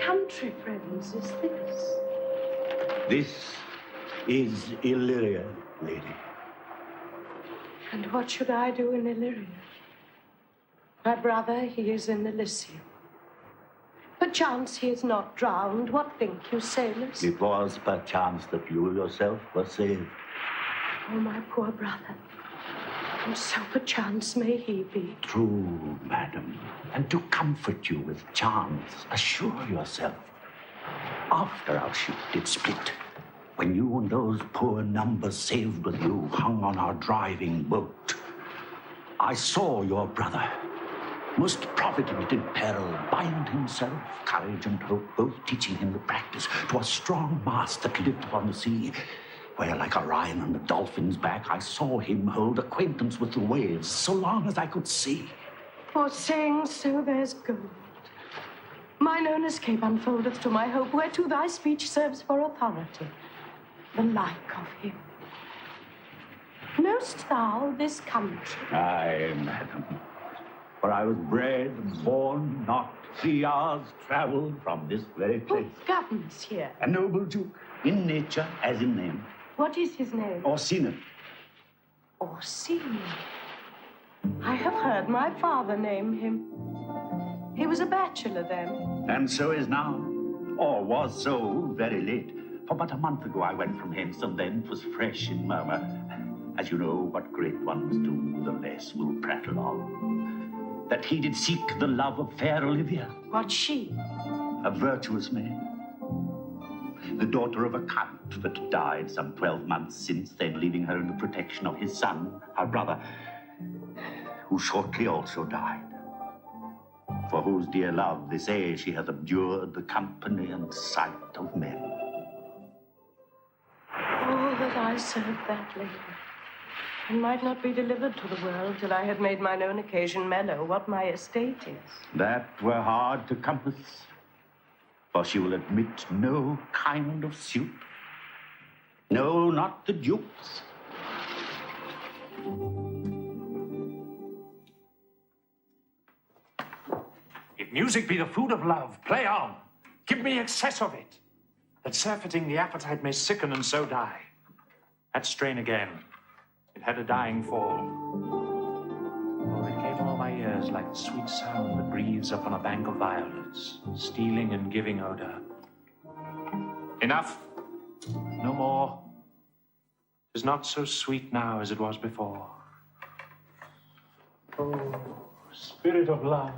Country, friends, is this? This is Illyria, lady. And what should I do in Illyria? My brother, he is in Elysium. Perchance he is not drowned. What think you, sailors? It was perchance that you yourself were saved. Oh, my poor brother. And so perchance may he be. True, madam. And to comfort you with chance, assure yourself, after our ship did split, when you and those poor numbers saved with you hung on our driving boat, I saw your brother, most provident in peril, bind himself, courage and hope, both teaching him the practice to a strong mast that lived upon the sea, where, like Orion on the dolphin's back, I saw him hold acquaintance with the waves so long as I could see. For saying so, there's gold. Mine own escape unfoldeth to my hope, whereto thy speech serves for authority, the like of him. Know'st thou this country? Aye, madam. For I was bred and born not 3 hours' travel from this very place. Who governs here? A noble duke, in nature as in name. What is his name? Orsino. Orsino. I have heard my father name him. He was a bachelor then. And so is now, or was so very late. For but a month ago I went from hence, and then 'twas fresh in murmur. As you know, what great ones do, the less will prattle on. That he did seek the love of fair Olivia. What she? A virtuous man. The daughter of a count that died some 12 months since, then leaving her in the protection of his son, her brother, who shortly also died. For whose dear love, they say, she hath abjured the company and sight of men. Oh, that I served that lady, and might not be delivered to the world till I had made mine own occasion mellow what my estate is. That were hard to compass, for she will admit no kind of suit. No, not the duke's. If music be the food of love, play on. Give me excess of it, that surfeiting the appetite may sicken and so die. That strain again, it had a dying fall. Oh, it came all my ears like the sweet sound that breathes upon a bank of violets, stealing and giving odor. Enough, no more. 'Tis not so sweet now as it was before. Oh, spirit of love,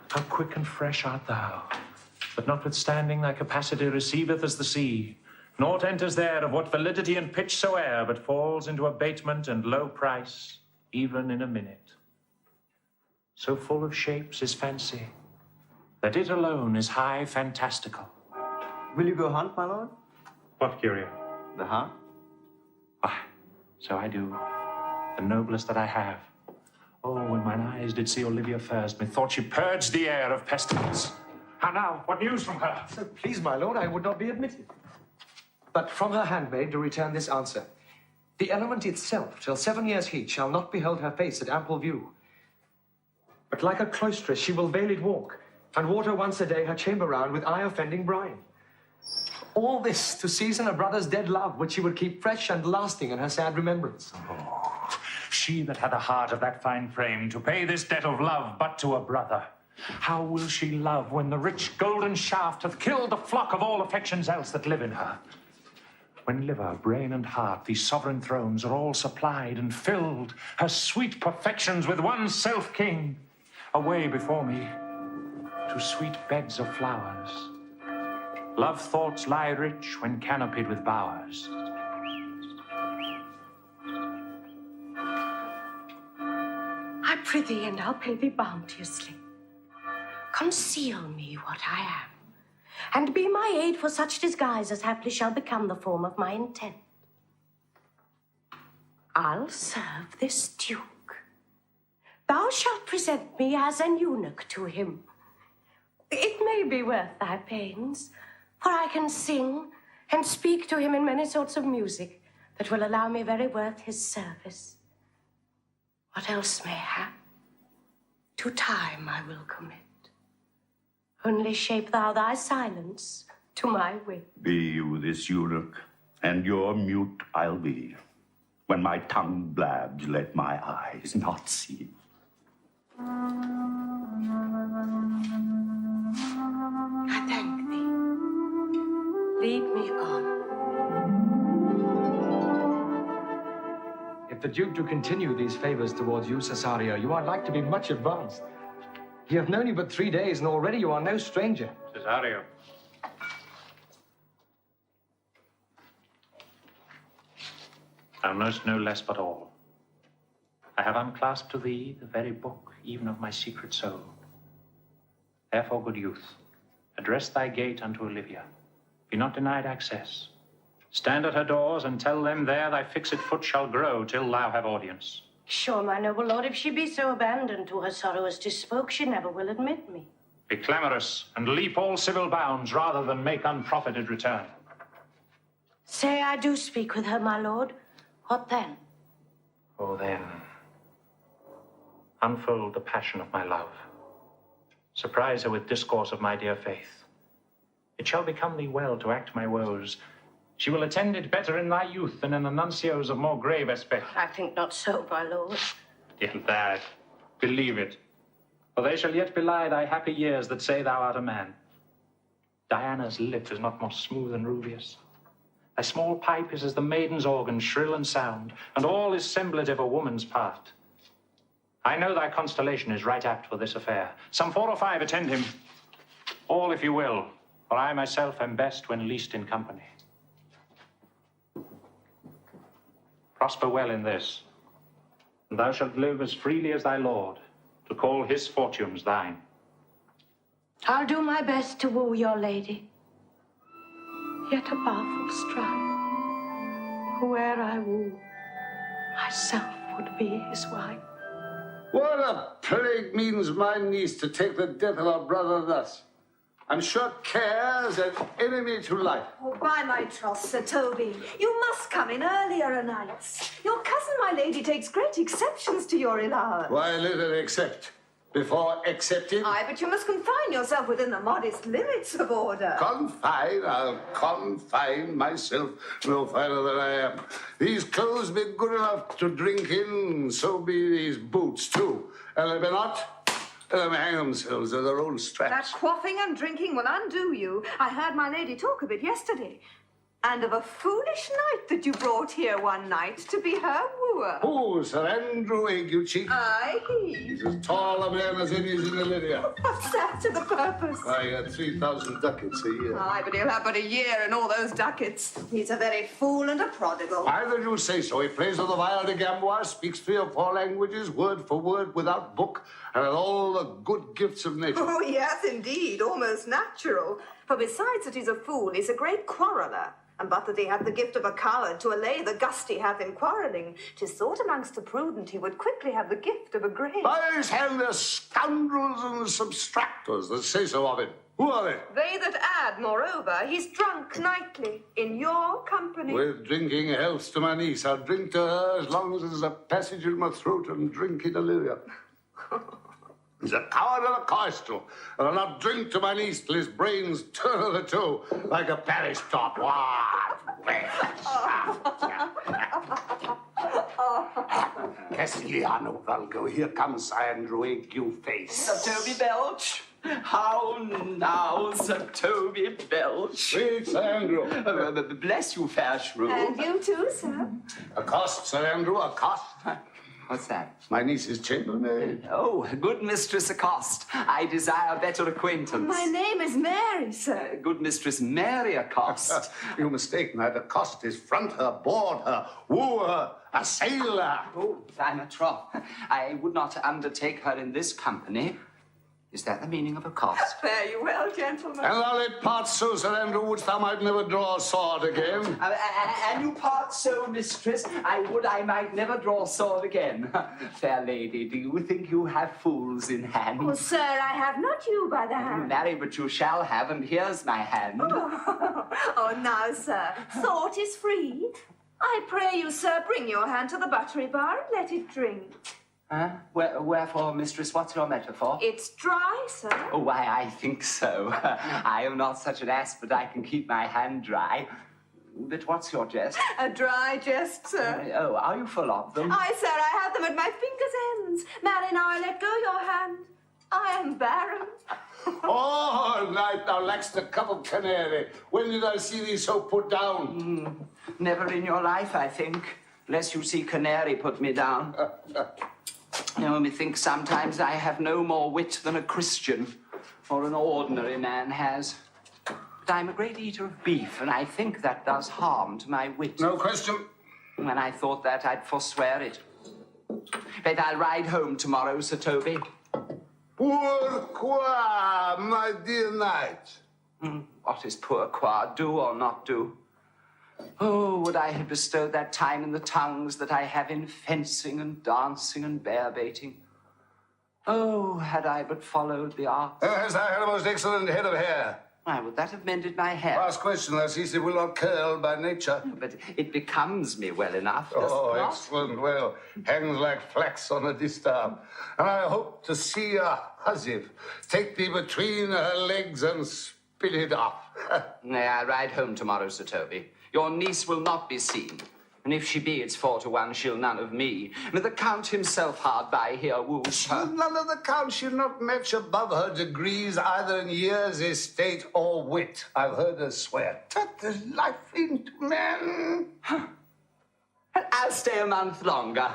how quick and fresh art thou, but notwithstanding thy capacity receiveth as the sea, naught enters there of what validity and pitch soe'er, but falls into abatement and low price, even in a minute. So full of shapes is fancy, that it alone is high fantastical. Will you go hunt, my lord? What curio? The hunt? Why, so I do, the noblest that I have. Oh, when mine eyes did see Olivia first, methought she purged the air of pestilence. How now? What news from her? So please, my lord, I would not be admitted. But from her handmaid do return this answer. The element itself, till 7 years' heat, shall not behold her face at ample view. But like a cloistress, she will veiled walk, and water once a day her chamber round with eye-offending brine. All this to season a brother's dead love, which she would keep fresh and lasting in her sad remembrance. Oh, She that had the heart of that fine frame to pay this debt of love but to a brother. How will she love when the rich golden shaft hath killed the flock of all affections else that live in her? When liver, brain, and heart, these sovereign thrones are all supplied and filled, her sweet perfections with one self-king, away before me to sweet beds of flowers. Love thoughts lie rich when canopied with bowers. I prithee, and I'll pay thee bounteously. Conceal me what I am, and be my aid for such disguise as haply shall become the form of my intent. I'll serve this duke. Thou shalt present me as an eunuch to him. It may be worth thy pains, for I can sing and speak to him in many sorts of music that will allow me very worth his service. What else may hap, to time I will commit. Only shape thou thy silence to my wit. Be you this eunuch, and your mute I'll be. When my tongue blabs, let my eyes not see. I thank thee. Lead me on. If the Duke do continue these favors towards you, Cesario, you are like to be much advanced. He hath known you but 3 days, and already you are no stranger. Cesario. Thou knowst no less but all. I have unclasped to thee the very book, even of my secret soul. Therefore, good youth, address thy gate unto Olivia. Be not denied access. Stand at her doors and tell them there thy fixed foot shall grow till thou have audience. Sure, my noble lord, if she be so abandoned to her sorrow as to spoke, she never will admit me. Be clamorous and leap all civil bounds rather than make unprofited return. Say I do speak with her, my lord. What then? Oh, then, unfold the passion of my love. Surprise her with discourse of my dear faith. It shall become thee well to act my woes. She will attend it better in thy youth than in the nuncios of more grave aspect. I think not so, my lord. Dear lad, believe it. For they shall yet belie thy happy years that say thou art a man. Diana's lip is not more smooth and rubious. Thy small pipe is as the maiden's organ, shrill and sound, and all is semblate of a woman's part. I know thy constellation is right apt for this affair. Some 4 or 5 attend him. All, if you will, for I myself am best when least in company. Prosper well in this, and thou shalt live as freely as thy lord, to call his fortunes thine. I'll do my best to woo your lady. Yet above will strive. Whoe'er I woo, myself would be his wife. What a plague means my niece to take the death of her brother thus? I'm sure care's an enemy to life. Oh, by my troth, Sir Toby, you must come in earlier o' nights. Your cousin, my lady, takes great exceptions to your allowance. Why let her accept? Before accepting? Aye, but you must confine yourself within the modest limits of order. Confine? I'll confine myself no further than I am. These clothes be good enough to drink in, so be these boots, too. And they be not, let them hang themselves to their own straps. That quaffing and drinking will undo you. I heard my lady talk of it yesterday. And of a foolish knight that you brought here one night to be her wooer. Oh, Sir Andrew Aguecheek. Aye, He's as tall a man as any is in the Lydia. What's that to the purpose? I got 3,000 ducats a year. Aye, but he'll have but a year and all those ducats. He's a very fool and a prodigal. Either you say so. He plays on the viol de gambois, speaks 3 or 4 languages, word for word, without book, and with all the good gifts of nature. Oh, yes, indeed, almost natural. For besides that he's a fool, he's a great quarreller. And but that he hath the gift of a coward to allay the gust he hath in quarrelling, 'tis thought amongst the prudent he would quickly have the gift of a grave. By his hand, they're scoundrels and subtractors that say so of him. Who are they? They that add, moreover, he's drunk nightly in your company. With drinking health to my niece, I'll drink to her as long as there's a passage in my throat and drink in Olivia. He's a coward and a coystal, and I'll not drink to my niece till his brains turn of the two like a parish top. What? Castigliano vulgo. Here comes Sir Andrew Ague-Face. Sir Toby Belch. How now, Sir Toby Belch? Sweet Sir Andrew. Bless you, fair shrew. And you too, sir. Accost, Sir Andrew, accost. What's that? My niece's chambermaid. Oh, good Mistress Accost. I desire better acquaintance. My name is Mary, sir. Good Mistress Mary Accost. You mistake, my accost is front her, board her, woo her, assail her. Oh, I'm a troth. I would not undertake her in this company. Is that the meaning of accost? Fare you well, gentlemen. And thou let part so, Sir Andrew, wouldst thou might never draw a sword again. And you part so, mistress, I would I might never draw sword again. Fair lady, do you think you have fools in hand? Oh, sir, I have not you by the hand. Marry, but you shall have, and here's my hand. Oh, now, sir, thought is free. I pray you, sir, bring your hand to the buttery bar and let it drink. Huh? Wherefore, mistress, what's your metaphor? It's dry, sir. Oh, why, I think so. I am not such an ass, but I can keep my hand dry. But what's your jest? A dry jest, sir. Oh, are you full of them? Aye, sir, I have them at my fingers' ends. Marry, now I let go your hand. I am barren. Oh, night, thou lackst a cup of canary. When did I see thee so put down? Never in your life, I think, lest you see canary put me down. You know, methinks sometimes I have no more wit than a Christian or an ordinary man has. But I'm a great eater of beef, and I think that does harm to my wit. No question. When I thought that, I'd forswear it. But I'll ride home tomorrow, Sir Toby. Pourquoi, my dear knight? What is pourquoi? Do or not do? Oh, would I had bestowed that time in the tongues that I have in fencing and dancing and bear-baiting. Oh, had I but followed the arts. Has thou had a most excellent head of hair? Why, would that have mended my hair? Last question, thou seest it will not curl by nature. But it becomes me well enough, does Oh, it not? excellent. Well, hangs like flax on a distaff. And I hope to see a husband take thee between her legs and spit it off. Nay, I ride home tomorrow, Sir Toby. Your niece will not be seen. And if she be, it's 4-1, she'll none of me. And the Count himself hard by here woos her. None of the Count should not match above her degrees, either in years, estate, or wit. I've heard her swear. Tut the life into man. I'll stay a month longer.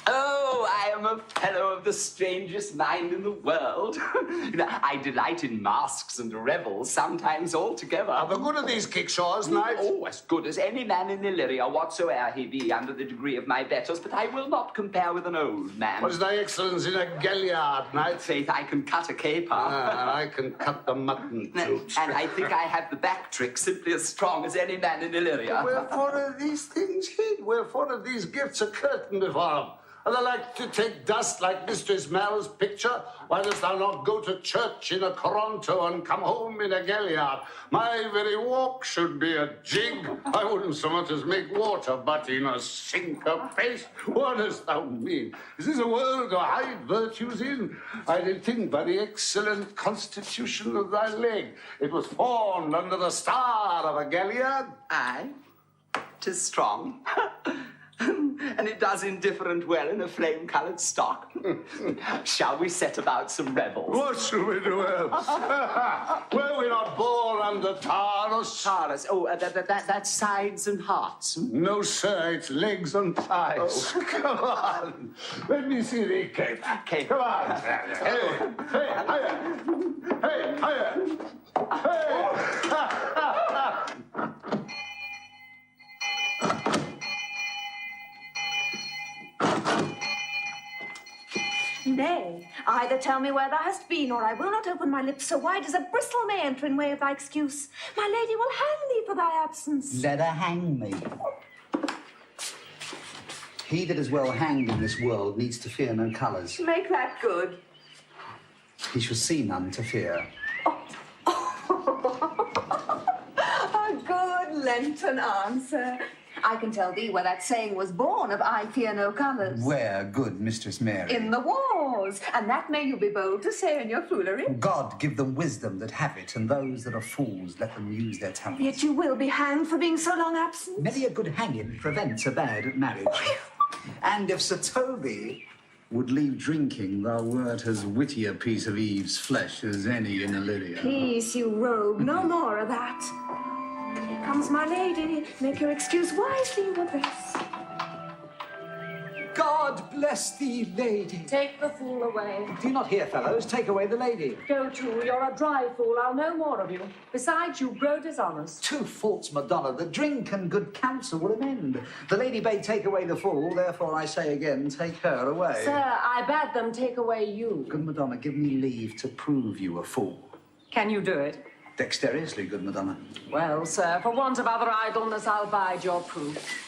Oh, I am a fellow of the strangest mind in the world. I delight in masks and revels, sometimes altogether. Are the good of these kickshaws, knight? Oh, as good as any man in Illyria, whatsoe'er he be, under the degree of my betters, but I will not compare with an old man. What is thy excellence in a galliard, knight? Faith, I can cut a caper. And I can cut the mutton toots. And I think I have the back trick simply as strong as any man in Illyria. Wherefore are these things hid? Wherefore are these gifts a curtain before them? Are they like to take dust like Mistress Mal's picture? Why dost thou not go to church in a coronto and come home in a galliard? My very walk should be a jig. I wouldn't so much as make water, but in a syncopace. What dost thou mean? Is this a world to hide virtues in? I did think by the excellent constitution of thy leg, it was formed under the star of a galliard. Aye, 'tis strong. And it does indifferent well in a flame-coloured stock. Shall we set about some revels? What shall we do else? Were we not born under Taurus? Taurus. Oh, that's sides and hearts. No, sir, it's legs and thighs. Oh. Come on. Let me see thee, Kate. Kate. Come on. Hey, higher. Hey, higher. Hey. Nay, either tell me where thou hast been, or I will not open my lips so wide as a bristle may enter in way of thy excuse. My lady will hang thee for thy absence. Let her hang me. He that is well hanged in this world needs to fear no colours. Make that good. He shall see none to fear. A good Lenten answer. I can tell thee where that saying was born of I fear no colours. Where, good Mistress Mary? In the wars, and that may you be bold to say in your foolery. God give them wisdom that have it, and those that are fools let them use their talents. Yet you will be hanged for being so long absent. Many a good hanging prevents a bad marriage. And if Sir Toby would leave drinking, thou wert as witty a piece of Eve's flesh as any in Illyria. Peace, you rogue. No more of that. Here comes my lady. Make your excuse wisely, your grace. God bless thee, lady. Take the fool away. Do you not hear, fellows? Take away the lady. Go to, you're a dry fool, I'll know more of you. Besides, you grow dishonest. Two faults, Madonna, the drink and good counsel will amend. The lady bade take away the fool, therefore I say again, take her away. Sir, I bade them take away you. Good Madonna, give me leave to prove you a fool. Can you do it? Dexterously, good Madonna. Well, sir, for want of other idleness, I'll bide your proof.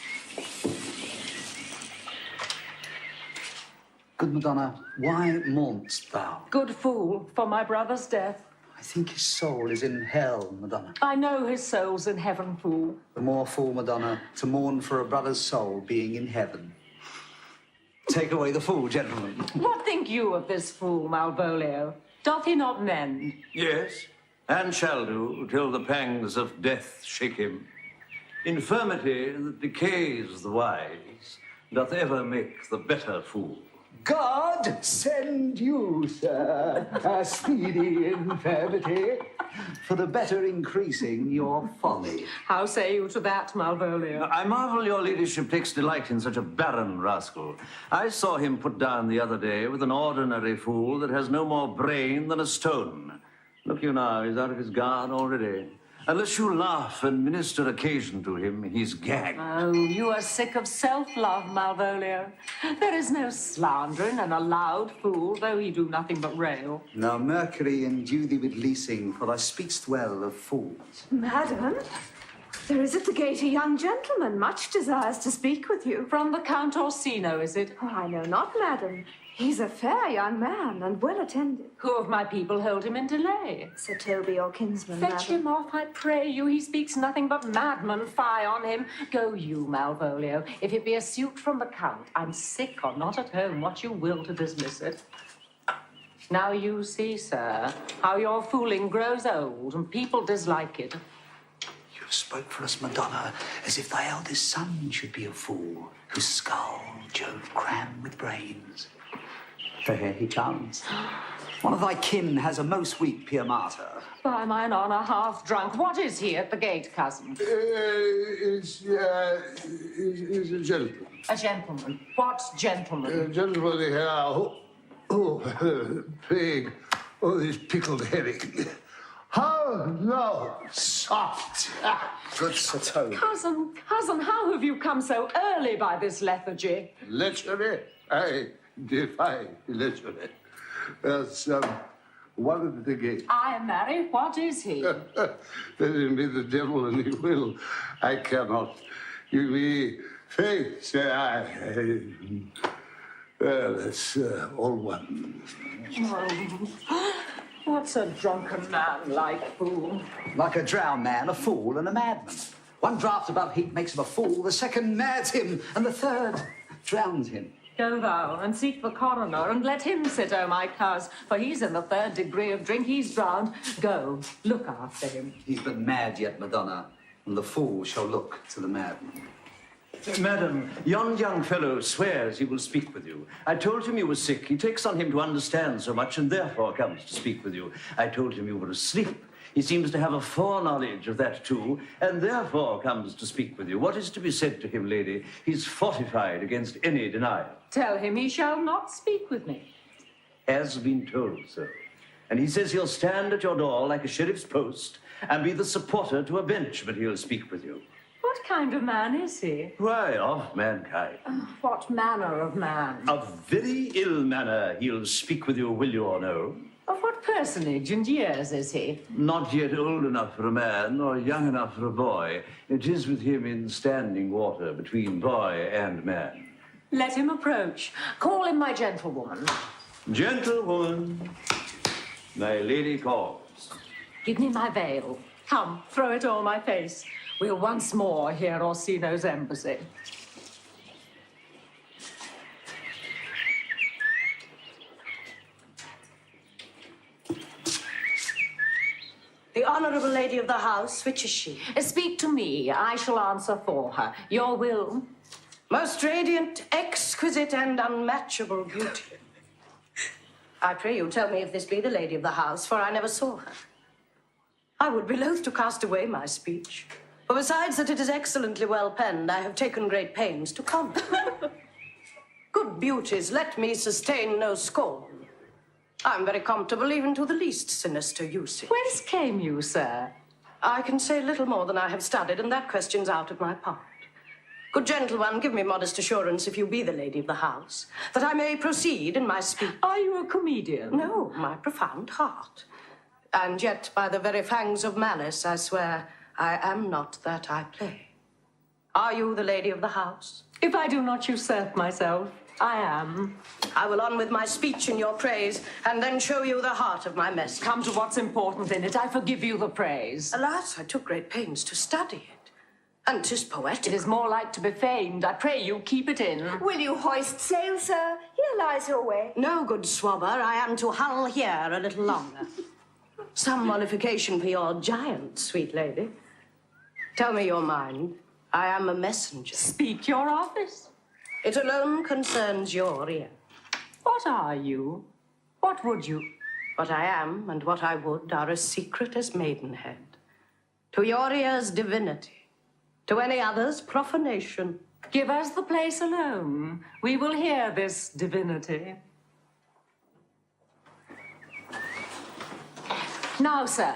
Good Madonna, why mourn'st thou? Good fool, for my brother's death. I think his soul is in hell, Madonna. I know his soul's in heaven, fool. The more fool, Madonna, to mourn for a brother's soul being in heaven. Take away the fool, gentlemen. What think you of this fool, Malvolio? Doth he not mend? Yes, and shall do, till the pangs of death shake him. Infirmity that decays the wise doth ever make the better fool. God send you, sir, a speedy infirmity, for the better increasing your folly. How say you to that, Malvolio? I marvel your ladyship takes delight in such a barren rascal. I saw him put down the other day with an ordinary fool that has no more brain than a stone. Look you now, he's out of his guard already. Unless you laugh and minister occasion to him, he's gagged. Oh, you are sick of self-love, Malvolio. There is no slander in a loud fool, though he do nothing but rail. Now Mercury endue thee with leasing, for thou speak'st well of fools. Madam, there is at the gate a young gentleman, much desires to speak with you. From the Count Orsino, is it? Oh, I know not, madam. He's a fair young man and well attended. Who of my people hold him in delay? Sir Toby, your kinsman, Fetch madam. him off, I pray you. He speaks nothing but madman. Fie on him. Go you, Malvolio. If it be a suit from the Count, I'm sick or not at home, what you will to dismiss it. Now you see, sir, how your fooling grows old and people dislike it. You spoke for us, Madonna, as if thy eldest son should be a fool, whose skull Jove crammed with brains. For here he comes. One of thy kin has a most weak Pia Mater. By mine honour, half drunk. What is he at the gate, cousin? He's a gentleman. A gentleman. What gentleman? A gentleman here. Pig. Oh, this pickled herring. How now, soft. Good Sir Toby. Cousin, how have you come so early by this lethargy? Lechery? I defy lechery. There's one at the gate. I marry. What is he? Let him be the devil and he will. I cannot. Give me faith, say I. Well, that's all one. Oh, what's a drunken man like, fool? Like a drowned man, a fool, and a madman. One draught above heat makes him a fool, the second mads him, and the third drowns him. Go thou and seek the coroner, and let him sit, oh my coz, for he's in the third degree of drink, he's drowned. Go, look after him. He's but mad yet, Madonna, and the fool shall look to the madman. Madam, yon young fellow swears he will speak with you. I told him you were sick. He takes on him to understand so much, and therefore comes to speak with you. I told him you were asleep. He seems to have a foreknowledge of that too, and therefore comes to speak with you. What is to be said to him, lady? He's fortified against any denial. Tell him he shall not speak with me. Has been told so. And he says he'll stand at your door like a sheriff's post and be the supporter to a bench, but he'll speak with you. What kind of man is he? Why, of mankind. What manner of man? Of very ill manner he'll speak with you, will you or no? Of what personage and years is he? Not yet old enough for a man, nor young enough for a boy. It is with him in standing water between boy and man. Let him approach. Call him my gentlewoman. Gentlewoman, my lady calls. Give me my veil. Come, throw it o'er my face. We'll once more hear Orsino's embassy. The honourable lady of the house, which is she? Speak to me. I shall answer for her. Your will? Most radiant, exquisite, and unmatchable beauty. I pray you tell me if this be the lady of the house, for I never saw her. I would be loath to cast away my speech, for besides that it is excellently well penned, I have taken great pains to comment. Good beauties, let me sustain no scorn. I'm very comfortable even to the least sinister usage. Whence came you, sir? I can say little more than I have studied, and that question's out of my part. Good gentle one, give me modest assurance, if you be the lady of the house, that I may proceed in my speech. Are you a comedian? No, my profound heart. And yet, by the very fangs of malice, I swear, I am not that I play. Are you the lady of the house? If I do not usurp myself, I am. I will on with my speech in your praise, and then show you the heart of my message. Come to what's important in it. I forgive you the praise. Alas, I took great pains to study it. And 'tis poetic. It is more like to be feigned. I pray you, keep it in. Will you hoist sail, sir? Here lies your way. No, good swabber, I am to hull here a little longer. Some mollification for your giant, sweet lady. Tell me your mind. I am a messenger. Speak your office. It alone concerns your ear. What are you? What would you? What I am and what I would are as secret as maidenhead. To your ears, divinity. To any others, profanation. Give us the place alone. We will hear this divinity. Now, sir,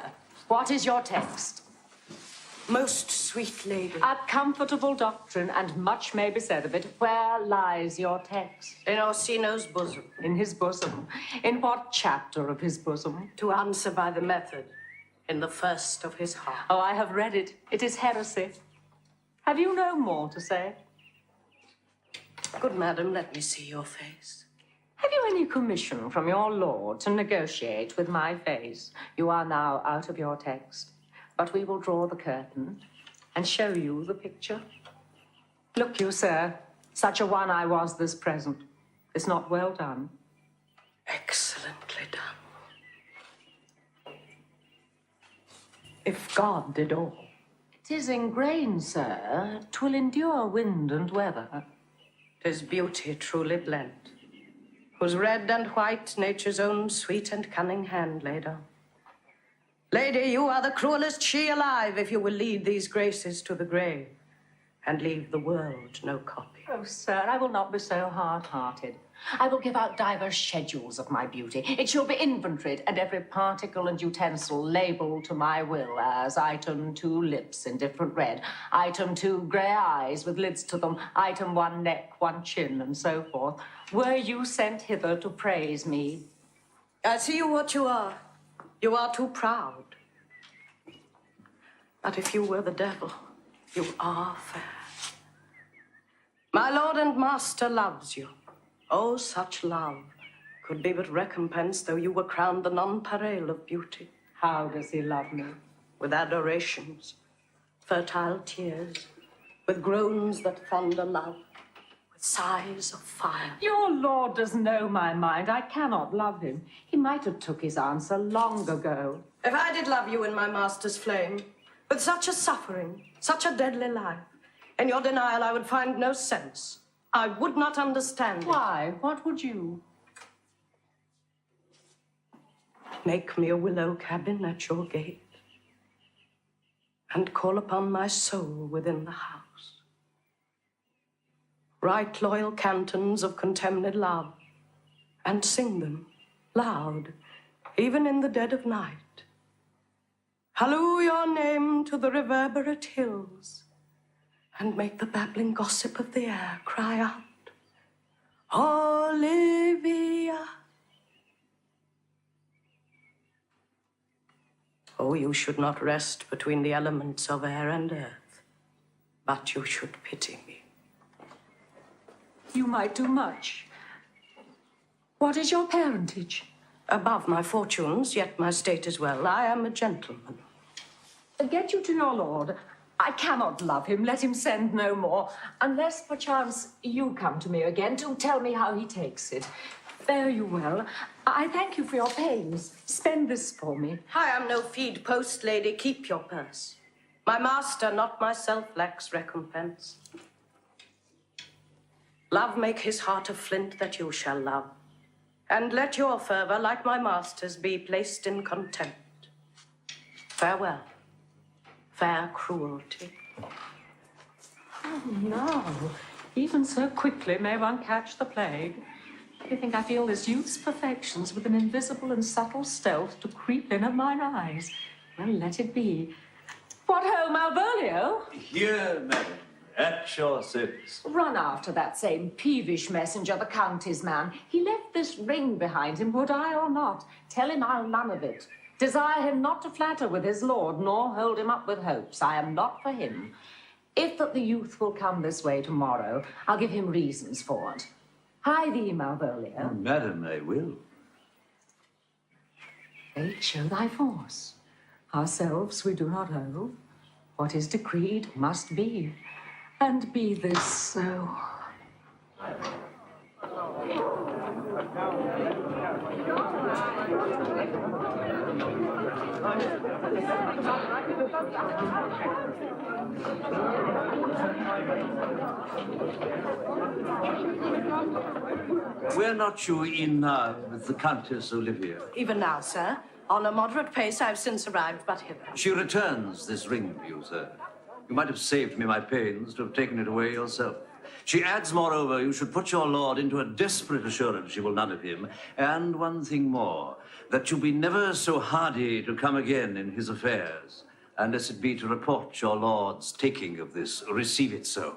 what is your text? Most sweet lady. A comfortable doctrine, and much may be said of it. Where lies your text? In Orsino's bosom. In his bosom. In what chapter of his bosom? To answer by the method, in the first of his heart. Oh, I have read it. It is heresy. Have you no more to say? Good madam, let me see your face. Have you any commission from your lord to negotiate with my face? You are now out of your text, but we will draw the curtain and show you the picture. Look you, sir, such a one I was this present. It's not well done. Excellently done. If God did all. 'Tis in grain, sir, 'twill endure wind and weather. 'Tis beauty truly blent, whose red and white nature's own sweet and cunning hand laid on. Lady, you are the cruelest she alive if you will lead these graces to the grave and leave the world no copy. Oh, sir, I will not be so hard-hearted. I will give out divers schedules of my beauty. It shall be inventoried, and every particle and utensil labelled to my will as item 2 lips in different red, item 2 grey eyes with lids to them, item 1 neck, 1 chin, and so forth. Were you sent hither to praise me? I see you what you are. You are too proud. But if you were the devil, you are fair. My lord and master loves you. Oh, such love could be but recompense though you were crowned the nonpareil of beauty. How does he love me? With adorations, fertile tears, with groans that thunder love, with sighs of fire. Your lord does know my mind. I cannot love him. He might have took his answer long ago. If I did love you in my master's flame, with such a suffering, such a deadly life, in your denial I would find no sense. I would not understand. Why? What would you? Make me a willow cabin at your gate and call upon my soul within the house. Write loyal cantons of contemned love and sing them loud, even in the dead of night. Halloo your name to the reverberate hills and make the babbling gossip of the air cry out, Olivia. Oh, you should not rest between the elements of air and earth, but you should pity me. You might do much. What is your parentage? Above my fortunes, yet my state is well. I am a gentleman. Get you to your lord. I cannot love him. Let him send no more, unless perchance you come to me again to tell me how he takes it. Fare you well. I thank you for your pains. Spend this for me. I am no feed post, lady. Keep your purse. My master, not myself, lacks recompense. Love make his heart of flint that you shall love. And let your fervour, like my master's, be placed in contempt. Farewell, fair cruelty. Oh, no. Even so quickly may one catch the plague. You think I feel this youth's perfections with an invisible and subtle stealth to creep in at mine eyes? Well, let it be. What ho, Malvolio? Here, madam, at your service. Run after that same peevish messenger, the county's man. He left this ring behind him, would I or not? Tell him I'll none of it. Desire him not to flatter with his lord, nor hold him up with hopes. I am not for him. If that the youth will come this way tomorrow, I'll give him reasons for it. Hie thee, Malvolio. Madam, I will. Fate, show thy force. Ourselves we do not owe. What is decreed must be, and be this so. Were not you in now with the Countess Olivia? Even now, sir. On a moderate pace, I've since arrived but hither. She returns this ring for you, sir. You might have saved me my pains to have taken it away yourself. She adds, moreover, you should put your lord into a desperate assurance she will none of him, and one thing more, that you be never so hardy to come again in his affairs, unless it be to report your lord's taking of this, receive it so.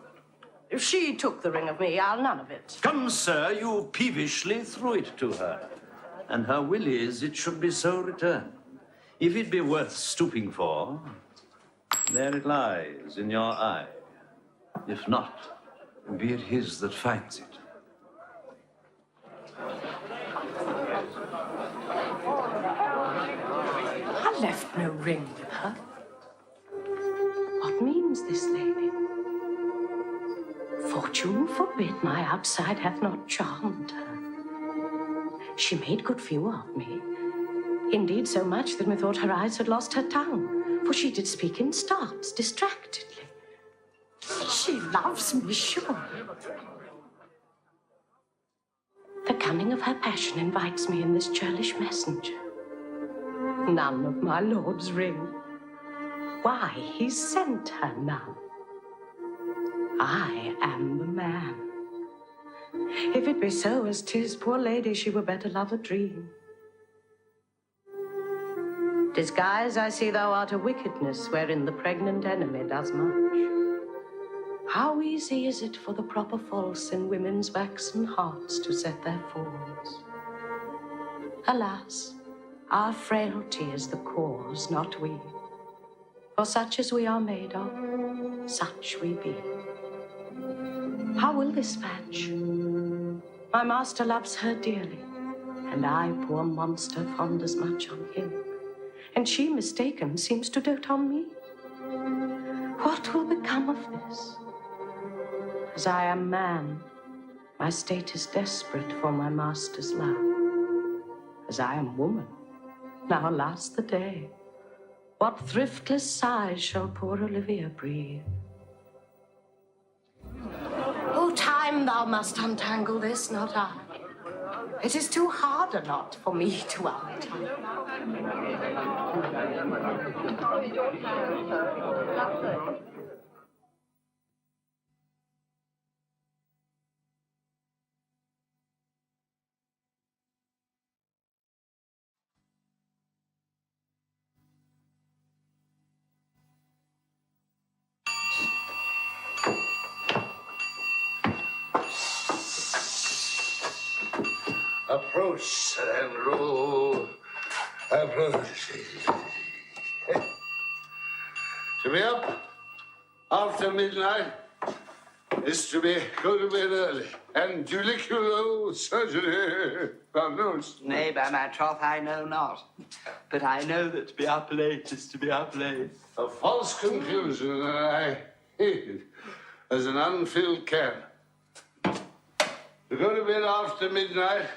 If she took the ring of me, I'll none of it. Come, sir, you peevishly threw it to her, and her will is it should be so returned. If it be worth stooping for, there it lies in your eye. If not, be it his that finds it. I left no ring with her. What means this lady? Fortune forbid my outside hath not charmed her. She made good view of me. Indeed, so much that methought her eyes had lost her tongue, for she did speak in starts, distractedly. She loves me, sure. The cunning of her passion invites me in this churlish messenger. None of my lord's ring. Why, he sent her none. I am the man. If it be so as 'tis, poor lady, she were better love a dream. Disguise, I see thou art a wickedness wherein the pregnant enemy does much. How easy is it for the proper false in women's waxen hearts to set their forms. Alas, our frailty is the cause, not we. For such as we are made of, such we be. How will this match? My master loves her dearly, and I, poor monster, fond as much on him. And she, mistaken, seems to dote on me. What will become of this? As I am man, my state is desperate for my master's love. As I am woman, now alas the day. What thriftless sighs shall poor Olivia breathe? Oh, time, thou must untangle this, not I. It is too hard a knot for me to untie. Approach, Sir Andrew. Approach. To be up after midnight is to be go to bed early. And judiculo surgery, thou knowest. Nay, by my troth, I know not. But I know that to be up late is to be up late. A false confusion that I hated as an unfilled can. To go to bed after midnight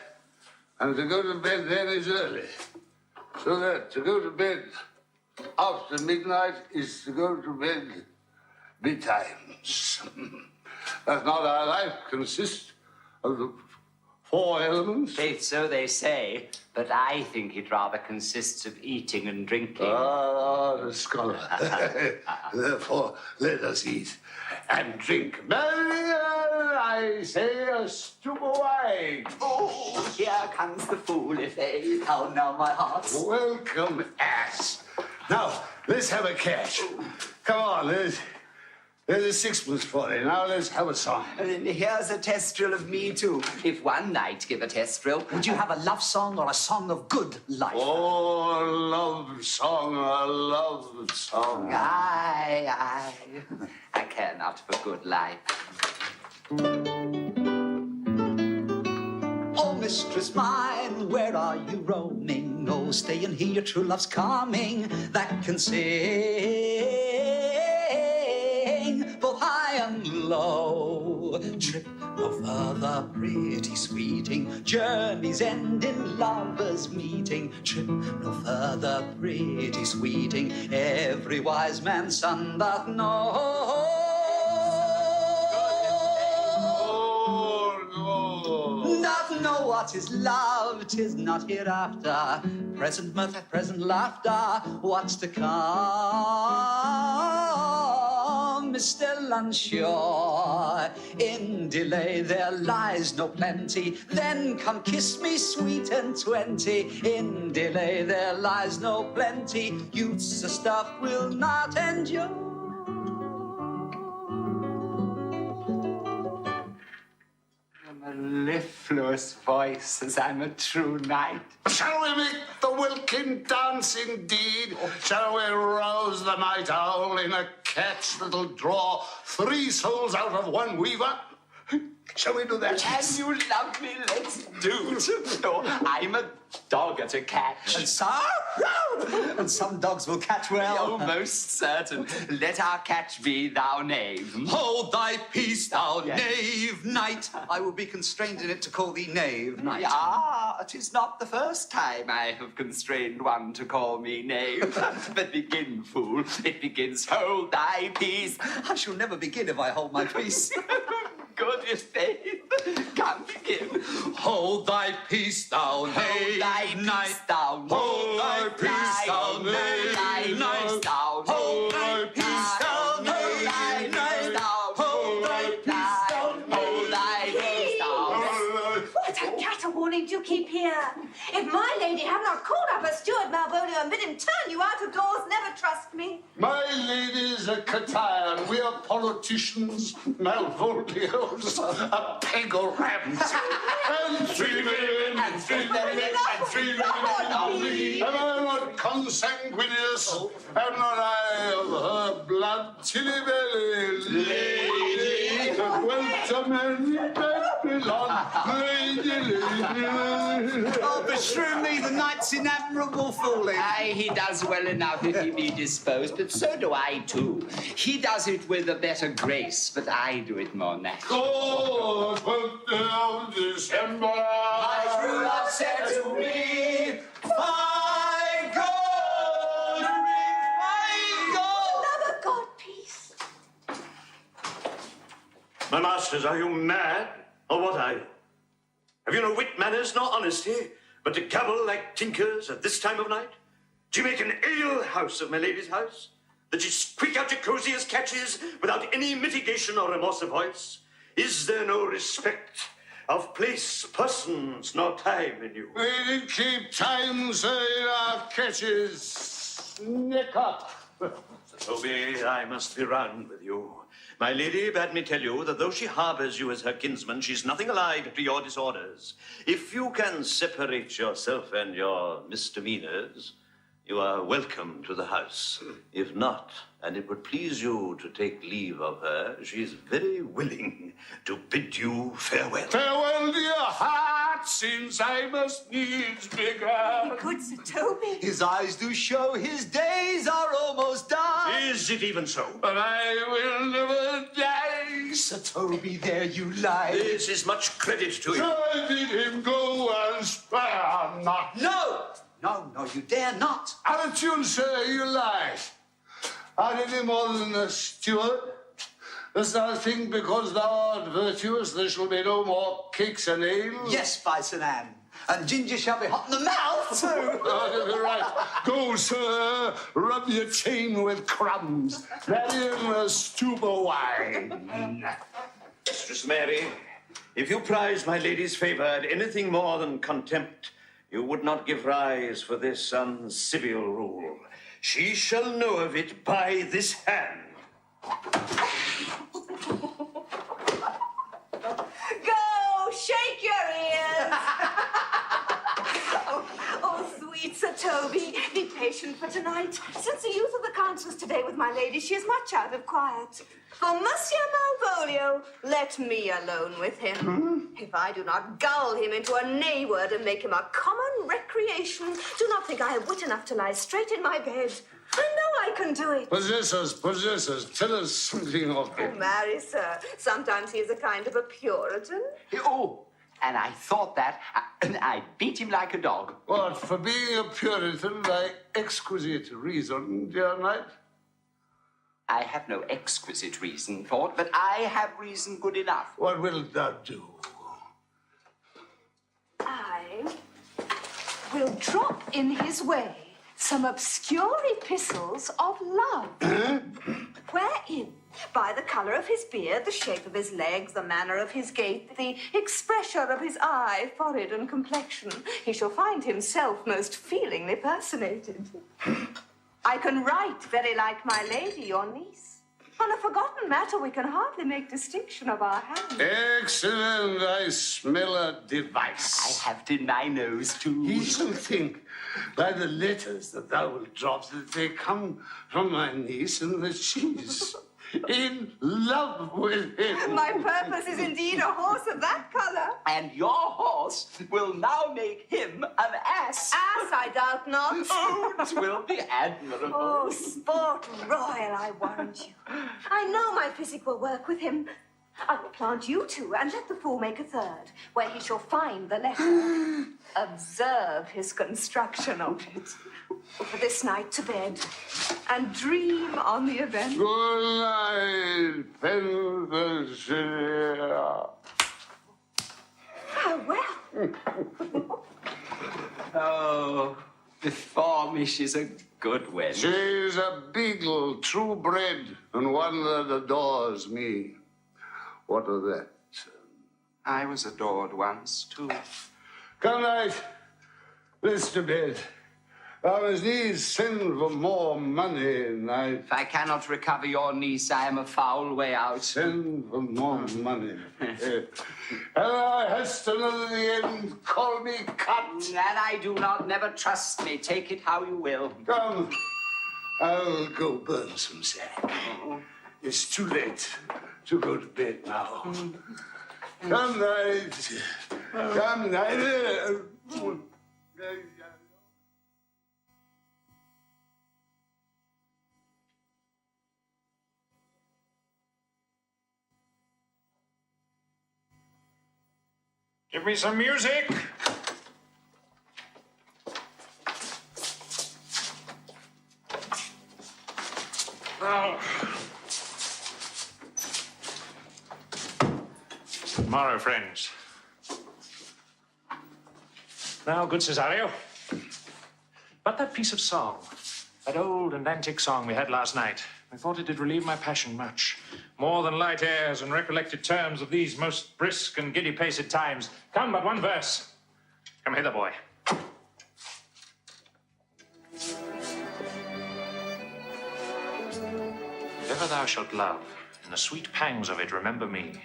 and to go to bed then is early. So that to go to bed after midnight is to go to bed betimes. Does not our life consist of the 4 elements? Faith, so they say, but I think it rather consists of eating and drinking. Ah, the scholar. Therefore, let us eat and drink. I say a stoup of wine. Oh, here comes the fool, if they calm now my heart. Welcome, ass. Now, let's have a catch. Come on, there's a 6pence for you. Now let's have a song. And here's a testrel of me, too. If one night give a testrel. Would you have a love song or a song of good life? Oh, a love song, a love song. Aye. I care not for good life. Oh, mistress mine, where are you roaming? Oh, stay and hear your true love's coming. That can sing both high and low. Trip no further, pretty sweeting. Journeys end in lovers' meeting. Trip no further, pretty sweeting. Every wise man's son doth know. Doth know what is love, 'tis not hereafter. Present mirth, present laughter, what's to come is still unsure. In delay there lies no plenty, then come kiss me sweet and 20. In delay there lies no plenty, youth's a stuff will not endure. Mellifluous voice, as I'm a true knight. Shall we make the Wilkin dance indeed? Shall we rouse the night owl in a catch that'll draw 3 souls out of 1 weaver? Shall we do that? And you love me, let's do. No, I'm a dog at a catch. And some dogs will catch well. Oh, most certain. Let our catch be thou knave. Hold thy peace, thou knave knight. I will be constrained in it to call thee knave knight. Ah, 'tis not the first time I have constrained one to call me knave. But begin, fool. It begins, hold thy peace. I shall never begin if I hold my peace. Good faith. Come begin. Hold thy peace, thou knave knight. Hold thy peace, thou knave knight. Hold thy peace, thou knave knight. Hold thy peace, thou knave knight. What a caterwauling do you keep here? If my lady have not called up a steward, Malvolio, and bid him turn you out of doors, never trust me. My lady's a Catan. We are politicians, Malvolio's a peg of rams. And 3 million, and 3 million, and 3 million on me. Am I not consanguineous? Am not I of her blood, Tilly-belly? Lady, that went to many Babylon. Lady. Oh, beshrew me, the knight's in admirable fooling. Aye, he does well enough if he be disposed, but so do I too. He does it with a better grace, but I do it more naturally. Oh, 12th of December. My true love said to me, my God, my God. Love of God, peace. My masters, are you mad? Or what are you? Have you no wit, manners, nor honesty, but to gabble like tinkers at this time of night? Do you make an ale house of my lady's house, that you squeak out your coziest catches without any mitigation or remorse of voice? Is there no respect of place, persons, nor time in you? We did keep time, sir, in our catches. Nick up. Toby, I must be round with you. My lady bade me tell you that though she harbours you as her kinsman, she's nothing allied to your disorders. If you can separate yourself and your misdemeanours, you are welcome to the house. If not, and it would please you to take leave of her, she's very willing to bid you farewell. Farewell, dear heart, since I must needs be gone. Good Sir Toby. His eyes do show his days are almost done. Is it even so? But I will never die. Sir Toby, there you lie. This is much credit to you. I bid him go and spare not. No! No, you dare not. Out of tune, sir, you lie. Are any more than a steward? Dost thou think because thou art virtuous there shall be no more cakes and ale? Yes, by St. Anne. And ginger shall be hot in the mouth, too. Right. Go, sir, rub your chain with crumbs. Therein a stoup of wine. Mistress Mary, if you prize my lady's favour at anything more than contempt, you would not give rise for this uncivil rule. She shall know of it by this hand. Go, shake your ears. Oh, sweet Sir Toby, be patient for tonight. Since the youth of the count's was today with my lady, she is much out of quiet. For Monsieur Malvolio, let me alone with him. If I do not gull him into a nay word and make him a common recreation, do not think I have wit enough to lie straight in my bed. I know I can do it. Possess us. Tell us something of him. Oh, marry, sir. Sometimes he is a kind of a Puritan. Oh, and I thought that, and I beat him like a dog. What, for being a Puritan, thy exquisite reason, dear knight? I have no exquisite reason for it, but I have reason good enough. What wilt thou do? I will drop in his way some obscure epistles of love, wherein, by the colour of his beard, the shape of his legs, the manner of his gait, the expression of his eye, forehead, and complexion, he shall find himself most feelingly personated. I can write very like my lady, your niece. On a forgotten matter, we can hardly make distinction of our hands. Excellent, I smell a device. I have it in my nose, too. He shall think, by the letters that thou wilt drop, that they come from my niece and that she's in love with him. My purpose is indeed a horse of that colour. And your horse will now make him an ass. Ass, I doubt not. Oh, it will be admirable. Oh, sport royal, I warrant you. I know my physic will work with him. I will plant you two and let the fool make a third, where he shall find the letter. Observe his construction of it. For this night to bed, and dream on the event. Good night, Penthesilea. Farewell. Oh, before me she's a good wench. She's a beagle, true bred, and one that adores me. What of that? I was adored once, too. Come night, let's to bed. I must needs send for more money, knight. If I cannot recover your niece, I am a foul way out. Send for more money. And thou hast another the end, call me cut. That I do not, never trust me. Take it how you will. Come, I'll go burn some sack. It's too late to go to bed now. Come night. Come night. Give me some music. Oh. Tomorrow, friends. Now, good Cesario. But that piece of song, that old and antique song we had last night, I thought it did relieve my passion much. More than light airs and recollected terms of these most brisk and giddy-paced times. Come, but one verse. Come hither, boy. If ever thou shalt love, in the sweet pangs of it remember me.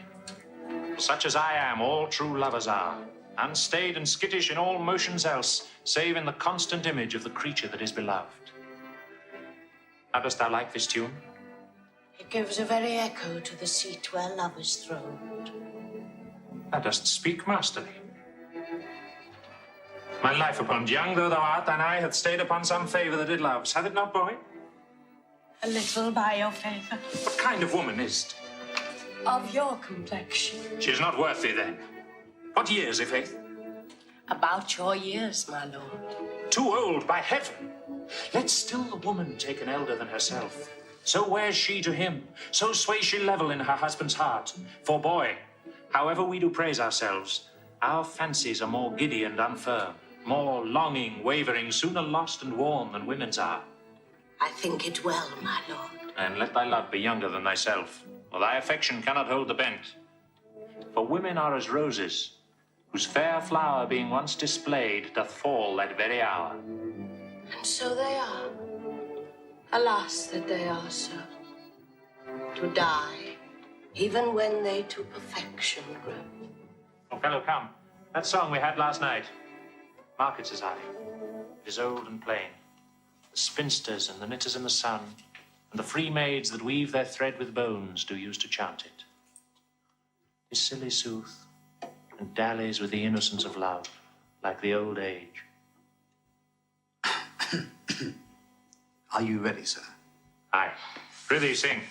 For such as I am, all true lovers are, unstayed and skittish in all motions else, save in the constant image of the creature that is beloved. How dost thou like this tune? It gives a very echo to the seat where love is throned. Thou dost speak masterly. My life upon young though thou art, thine eye hath stayed upon some favour that it loves. Hath it not, boy? A little by your favour. What kind of woman is't? Of your complexion. She is not worth thee, then. What years, i' faith? About your years, my lord. Too old, by heaven. Let still the woman take an elder than herself. so wears she to him, so sways she level in her husband's heart. For boy, however we do praise ourselves, our fancies are more giddy and unfirm, more longing, wavering, sooner lost and worn than women's are. I think it well, my lord. And let thy love be younger than thyself, or thy affection cannot hold the bent. For women are as roses, whose fair flower being once displayed doth fall that very hour. And so they are. Alas, that they are so. To die, even when they to perfection grow. Oh, fellow, come. That song we had last night. Mark it, Cesario. It is old and plain. The spinsters and the knitters in the sun, and the free maids that weave their thread with bones do use to chant it. 'Tis silly sooth, and dallies with the innocence of love, like the old age. Are you ready, sir? Aye. Prithee, sing.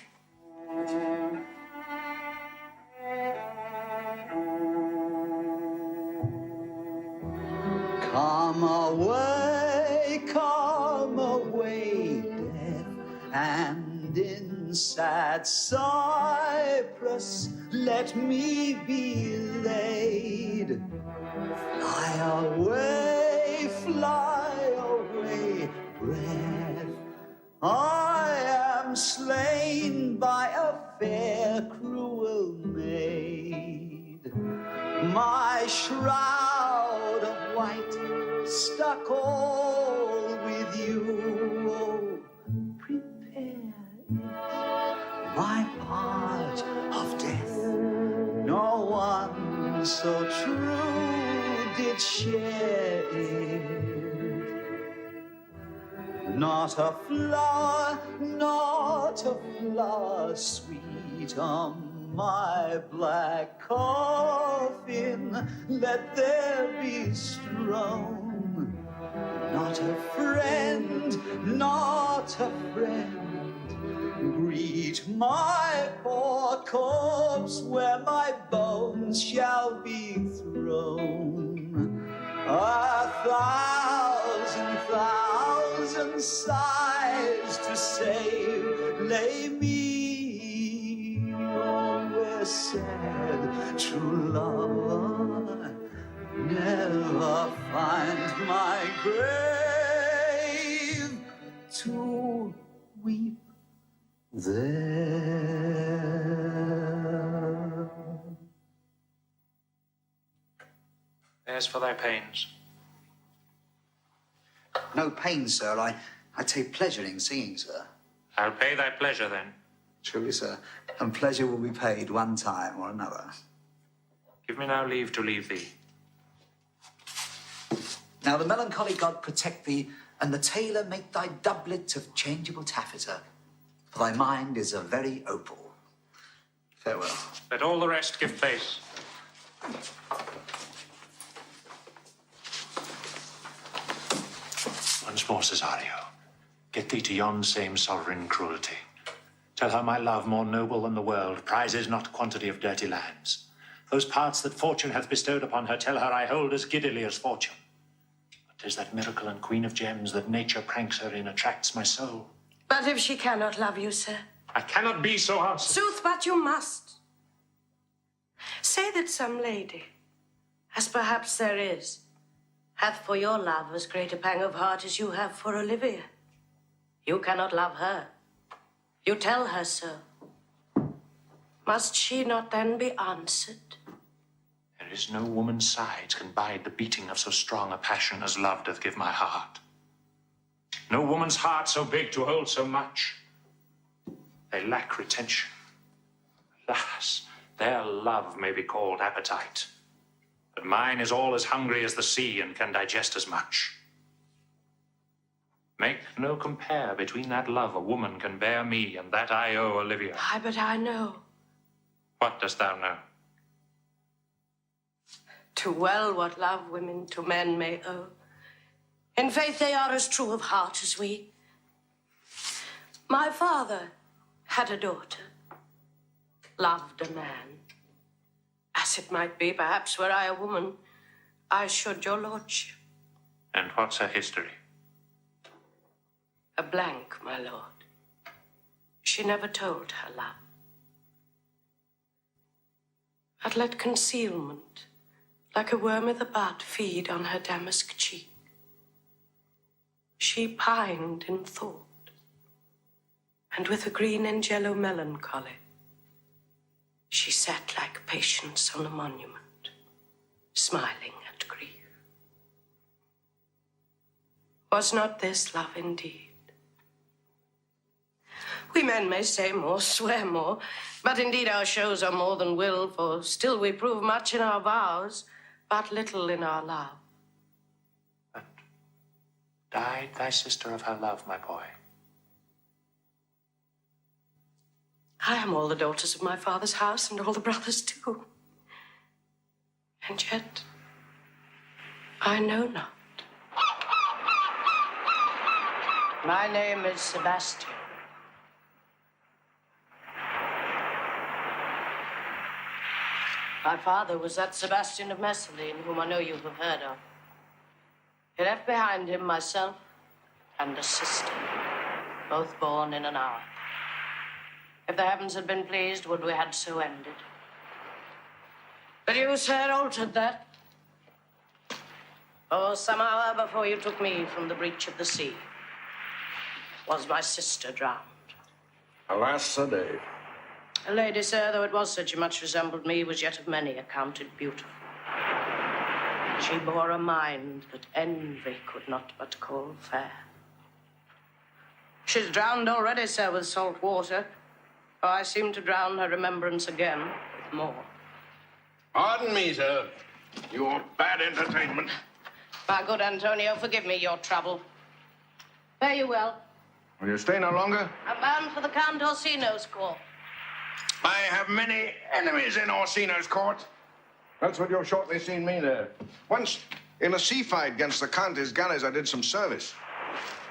Come away, death, and in sad cypress let me be laid. Fly away, breath. I am slain by a fair, cruel maid. My shroud of white stuck all with you. Oh, prepare it, my part of death. No one so true did share it. Not a flower sweet on my black coffin let there be strown. Not a friend, greet my poor corpse where my bones shall be thrown. 1,000 sighs to save, lay me where sad true love never find my grave to weep there. There's for thy pains. No pain, sir. I take pleasure in singing, sir. I'll pay thy pleasure, then. Truly, sir. And pleasure will be paid one time or another. Give me now leave to leave thee. Now the melancholy god protect thee, and the tailor make thy doublet of changeable taffeta, for thy mind is a very opal. Farewell. Let all the rest give place. Once more, Cesario, get thee to yon same sovereign cruelty. Tell her my love, more noble than the world, prizes not quantity of dirty lands. Those parts that fortune hath bestowed upon her, tell her I hold as giddily as fortune. But 'tis that miracle and queen of gems that nature pranks her in attracts my soul. But if she cannot love you, sir? I cannot be so answered. Sooth, but you must. Say that some lady, as perhaps there is, hath for your love as great a pang of heart as you have for Olivia. You cannot love her. You tell her so. Must she not then be answered? There is no woman's sides can bide the beating of so strong a passion as love doth give my heart. No woman's heart so big to hold so much. They lack retention. Alas, their love may be called appetite. But mine is all as hungry as the sea and can digest as much. Make no compare between that love a woman can bear me and that I owe Olivia. Aye, but I know. What dost thou know? Too well what love women to men may owe. In faith they are as true of heart as we. My father had a daughter, loved a man. As it might be, perhaps, were I a woman, I should, your lordship. And what's her history? A blank, my lord. She never told her love, but let concealment, like a worm i' the bud, feed on her damask cheek. She pined in thought, and with a green and yellow melancholy, she sat like patience on a monument, smiling at grief. Was not this love indeed? We men may say more, swear more, but indeed our shows are more than will, for still we prove much in our vows, but little in our love. But died thy sister of her love, my boy? I am all the daughters of my father's house, and all the brothers too. And yet, I know not. My name is Sebastian. My father was that Sebastian of Messalene, whom I know you have heard of. He left behind him myself and a sister, both born in an hour. If the heavens had been pleased, would we had so ended. But you, sir, altered that. Oh, some hour before you took me from the breach of the sea, was my sister drowned. Alas, Sir Dave. A lady, sir, though it was such much resembled me, was yet of many accounted beautiful. She bore a mind that envy could not but call fair. She's drowned already, sir, with salt water. Oh, I seem to drown her remembrance again with more. Pardon me, sir. Your bad entertainment. My good Antonio, forgive me your trouble. Fare you well. Will you stay no longer? I'm bound for the Count Orsino's court. I have many enemies in Orsino's court. That's what you've shortly seen me there. Once, in a sea fight against the Count's galleys, I did some service.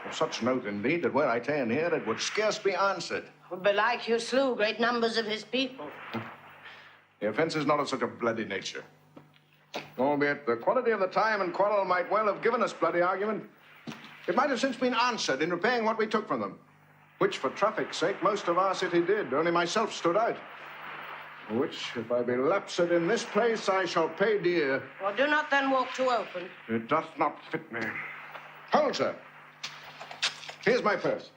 Of such note, indeed, that were I ta'en here, it would scarce be answered. Belike you slew great numbers of his people. The offense is not of such a bloody nature. Albeit the quality of the time and quarrel might well have given us bloody argument. It might have since been answered in repaying what we took from them, which for traffic's sake most of our city did, only myself stood out. Which, if I be lapsed in this place, I shall pay dear. Well, do not then walk too open. It doth not fit me. Hold, sir. Here's my purse.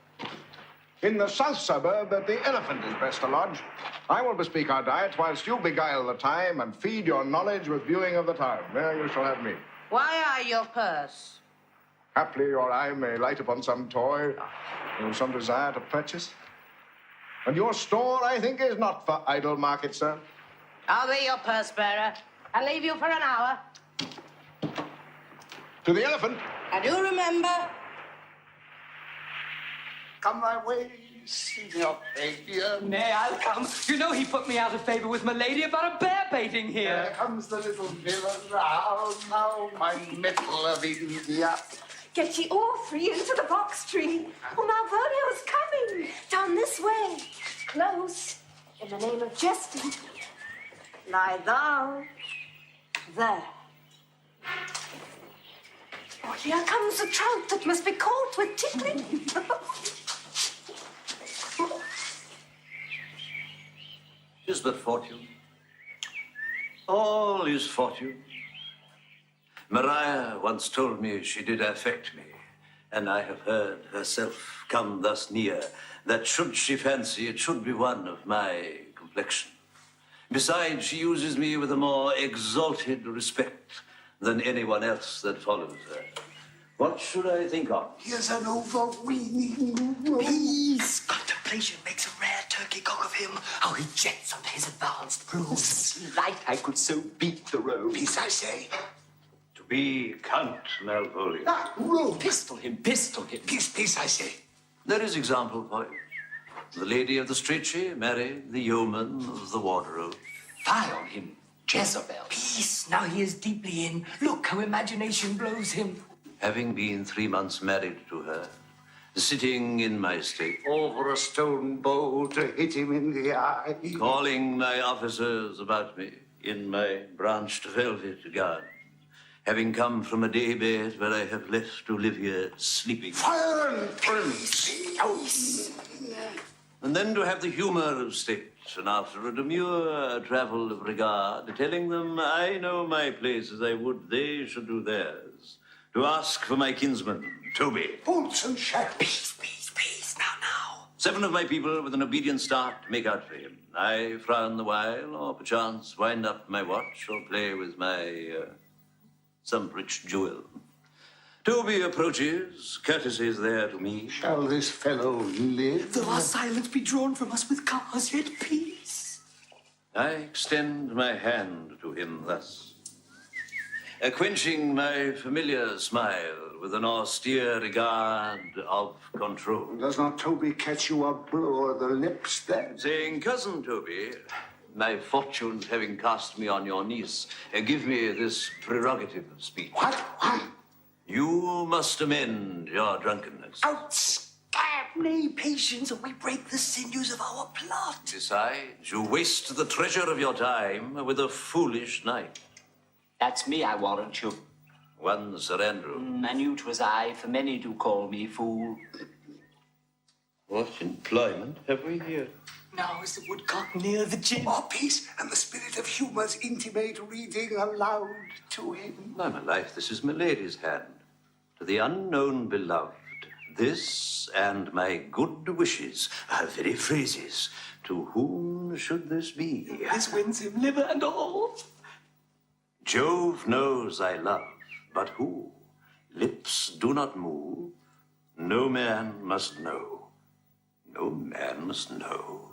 In the south suburb, at the Elephant is best to lodge. I will bespeak our diet, whilst you beguile the time and feed your knowledge with viewing of the town. There you shall have me. Why I your purse? Haply your eye may light upon some toy or some desire to purchase. And your store, I think, is not for idle market, sir. I'll be your purse bearer and leave you for an hour. To the Elephant. I do remember. Come thy way, Signor Fabian. Nay, I'll come. You know he put me out of favor with my lady about a bear baiting here. There comes the little villain round now, my metal of India. Get ye all three into the box tree. Oh, Malvolio's coming. Down this way. Close. In the name of jesting. Lie thou. There. Oh, here comes a trout that must be caught with tickling. Is but fortune. All is fortune. Maria once told me she did affect me, and I have heard herself come thus near, that should she fancy it should be one of my complexion. Besides, she uses me with a more exalted respect than anyone else that follows her. What should I think of? Here's an overweening Peace. Contemplation makes a rare turkey cock of him. How he jets under his advanced plumes. Light, I could so beat the rogue. Peace, I say. To be Count Malvolio. Ah, rogue. Pistol him, pistol him. Peace, I say. There is example for you. The lady of the Strichy married the yeoman of the wardrobe. Fie on him, Jezebel. Peace. Now he is deeply in. Look how imagination blows him. Having been 3 months married to her, sitting in my state, Over a stone bowl to hit him in the eye. calling my officers about me in my branched velvet gown, having come from a day bed where I have left Olivia sleeping. Fire and peace. and then to have the humour of state, and after a demure travel of regard, telling them I know my place as I would they should do theirs, to ask for my kinsman, Toby. Bolts and shackles. Peace, now. 7 of my people, with an obedient start, make out for him. I frown the while, or perchance wind up my watch, or play with my some rich jewel. Toby approaches, courtesy is there to me. Shall this fellow live? Though our silence be drawn from us with cars, yet peace. I extend my hand to him thus, quenching my familiar smile with an austere regard of control. Does not Toby catch you a blow of the lips then? Saying, Cousin Toby, my fortunes having cast me on your niece, give me this prerogative of speech. What? You must amend your drunkenness. Out, scab! Nay, patience, or we break the sinews of our plot. Besides, you waste the treasure of your time with a foolish knight. That's me, I warrant you. One Sir Andrew. I knew 'twas I, for many do call me fool. What employment have we here? Now is the woodcock near the gin. More peace, and the spirit of humour's intimate reading aloud to him. By my life, this is milady's hand. To the unknown beloved, this and my good wishes are very phrases. To whom should this be? This wins him liver and all. Jove knows I love, but who? Lips do not move. No man must know. No man must know.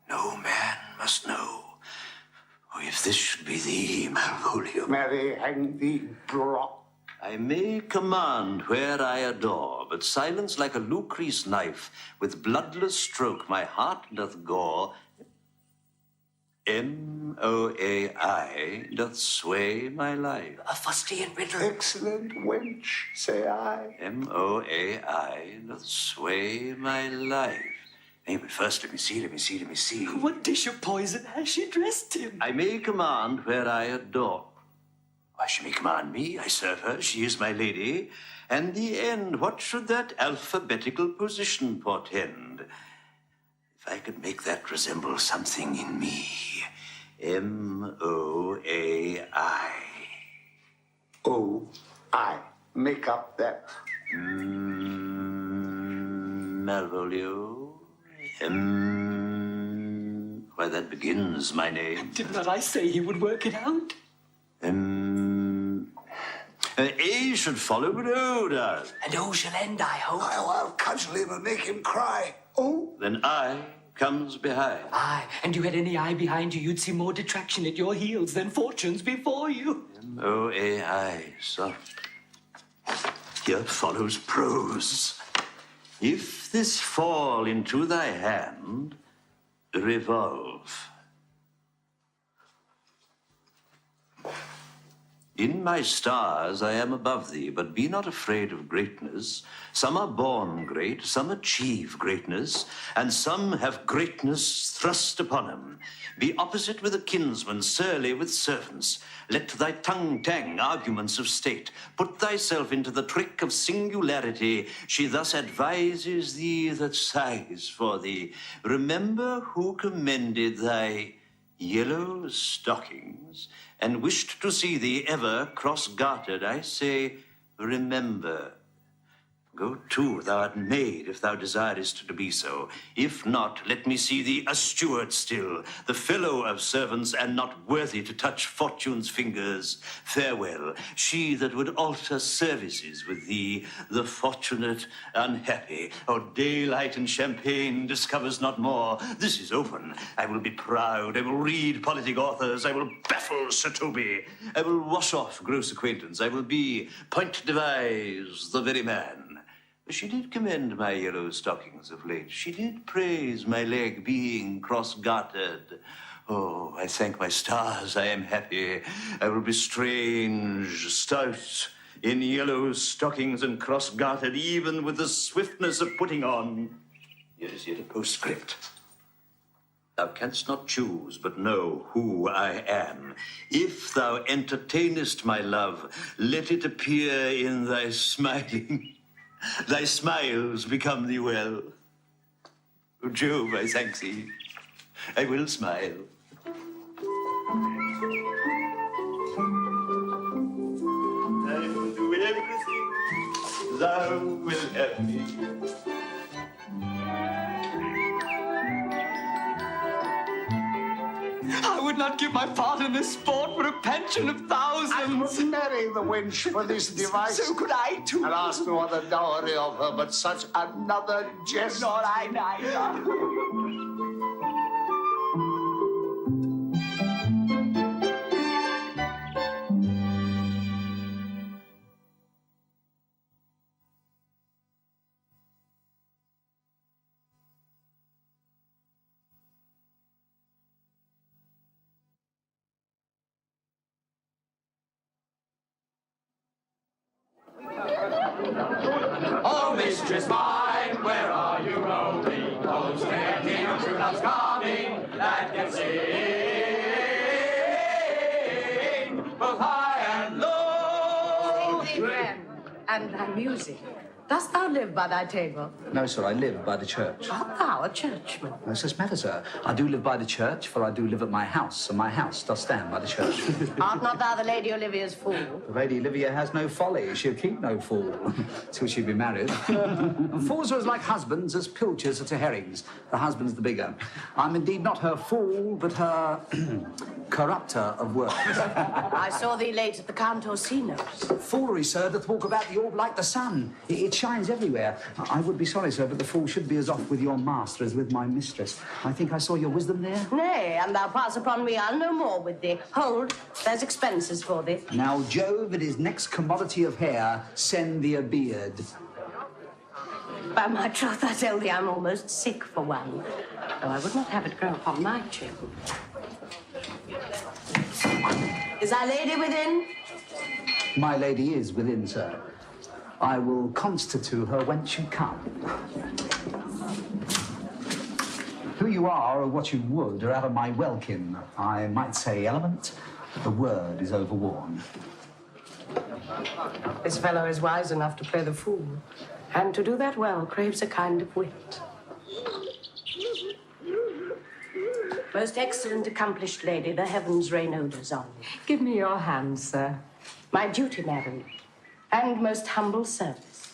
No man must know. Oh, if this should be thee, Malvolio. Marry, hang thee, brock. I may command where I adore, but silence like a Lucrece knife, with bloodless stroke my heart doth gore. M-O-A-I doth sway my life. A fustian riddle. Excellent wench, say I. M-O-A-I doth sway my life. Hey, but first let me see. What dish of poison has she dressed him? I may command where I adore. Why, she may command me, I serve her, she is my lady. And the end, what should that alphabetical position portend? If I could make that resemble something in me. M-O-A-I. O-I. Make up that. Malvolio. Why, that begins my name. Did not I say he would work it out? A should follow, but O does. And O shall end, I hope. I'll cudgel him and make him cry. Oh. Then I comes behind. Aye, and you had any eye behind you, you'd see more detraction at your heels than fortunes before you. M-O-A-I, soft. Here follows prose. If this fall into thy hand, revolve. In my stars I am above thee, but be not afraid of greatness. Some are born great, some achieve greatness, and some have greatness thrust upon them. Be opposite with a kinsman, surly with servants. Let thy tongue tang arguments of state. Put thyself into the trick of singularity. She thus advises thee that sighs for thee. Remember who commended thy yellow stockings, and wished to see thee ever cross-gartered. I say, remember. Go to, thou art made, if thou desirest to be so. If not, let me see thee a steward still, the fellow of servants, and not worthy to touch fortune's fingers. Farewell, she that would alter services with thee, the fortunate unhappy. Oh, daylight and champagne discovers not more. This is open. I will be proud. I will read politic authors. I will baffle Sir Toby. I will wash off gross acquaintance. I will be point devise, the very man. She did commend my yellow stockings of late. She did praise my leg being cross-gartered. Oh, I thank my stars, I am happy. I will be strange, stout, in yellow stockings and cross-gartered, even with the swiftness of putting on. Here is yet a postscript. Thou canst not choose but know who I am. If thou entertainest my love, let it appear in thy smiling. Thy smiles become thee well. Oh, Jove, I thank thee. I will smile. I will do everything thou wilt have me. I would not give my part in this sport for a pension of thousands. I would marry the wench for this device. So could I too. And ask no other dowry of her but such another jest. Nor I neither. Oh, mistress mine, where are you roaming? Oh, steady, true love's coming, that can sing both high and low. Sing thee, friend, and thy music. Dost thou live by thy table? No, sir, I live by the church. Art thou a churchman? No such matter, sir. I do live by the church, for I do live at my house, and my house does stand by the church. Art not thou the Lady Olivia's fool? The Lady Olivia has no folly. She'll keep no fool till she be married. Fools are as like husbands as pilchards are to herrings. The husband's the bigger. I'm indeed not her fool, but her corrupter of words. I saw thee late at the Count Orsino's. Foolery, sir, doth walk about the orb like the sun. It shines everywhere. I would be sorry, sir, but the fool should be as off with your master as with my mistress. I think I saw your wisdom there. Nay, and thou pass upon me, I'll no more with thee. Hold, there's expenses for thee. Now, Jove, at his next commodity of hair, send thee a beard. By my troth, I tell thee, I'm almost sick for one. Though I would not have it grow upon my chin. Is our lady within? My lady is within, sir. I will constitute her whence you come. Who you are or what you would are out of my welkin. I might say element, but the word is overworn. This fellow is wise enough to play the fool, and to do that well craves a kind of wit. Most excellent, accomplished lady, the heavens rain odors on you. Give me your hand, sir. My duty, madam, and most humble service.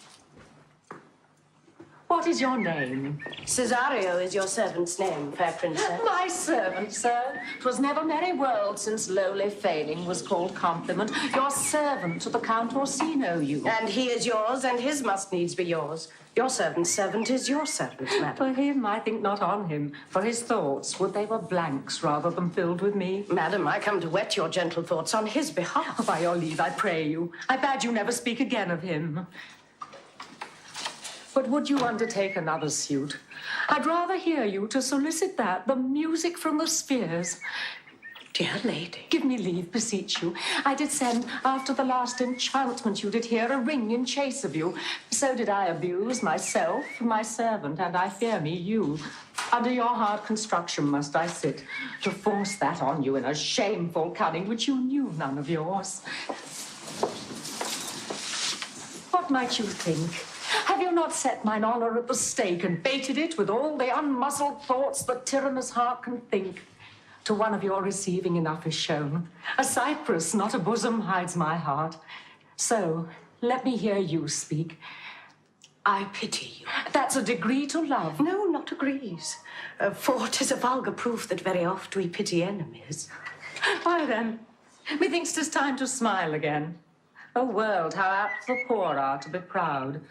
What is your name? Cesario is your servant's name, fair princess. My servant, sir. 'Twas never merry world since lowly failing was called compliment. Your servant to the Count Orsino, you. And he is yours, and his must needs be yours. Your servant's servant is your servant, madam. For him, I think not on him. For his thoughts, would they were blanks rather than filled with me? Madam, I come to whet your gentle thoughts on his behalf. By your leave, I pray you. I bade you never speak again of him. But would you undertake another suit? I'd rather hear you to solicit that, the music from the spheres. Dear lady. Give me leave, beseech you. I did send, after the last enchantment you did hear, a ring in chase of you. So did I abuse myself, my servant, and I fear me you. Under your hard construction must I sit, to force that on you in a shameful cunning which you knew none of yours. What might you think? Have you not set mine honour at the stake and baited it with all the unmuzzled thoughts the tyrannous heart can think? To one of your receiving enough is shown. A cypress, not a bosom, hides my heart. So, let me hear you speak. I pity you. That's a degree to love. No, not agrees. For 'tis a vulgar proof that very oft we pity enemies. Why then, methinks 'tis time to smile again. O world, how apt the poor are to be proud.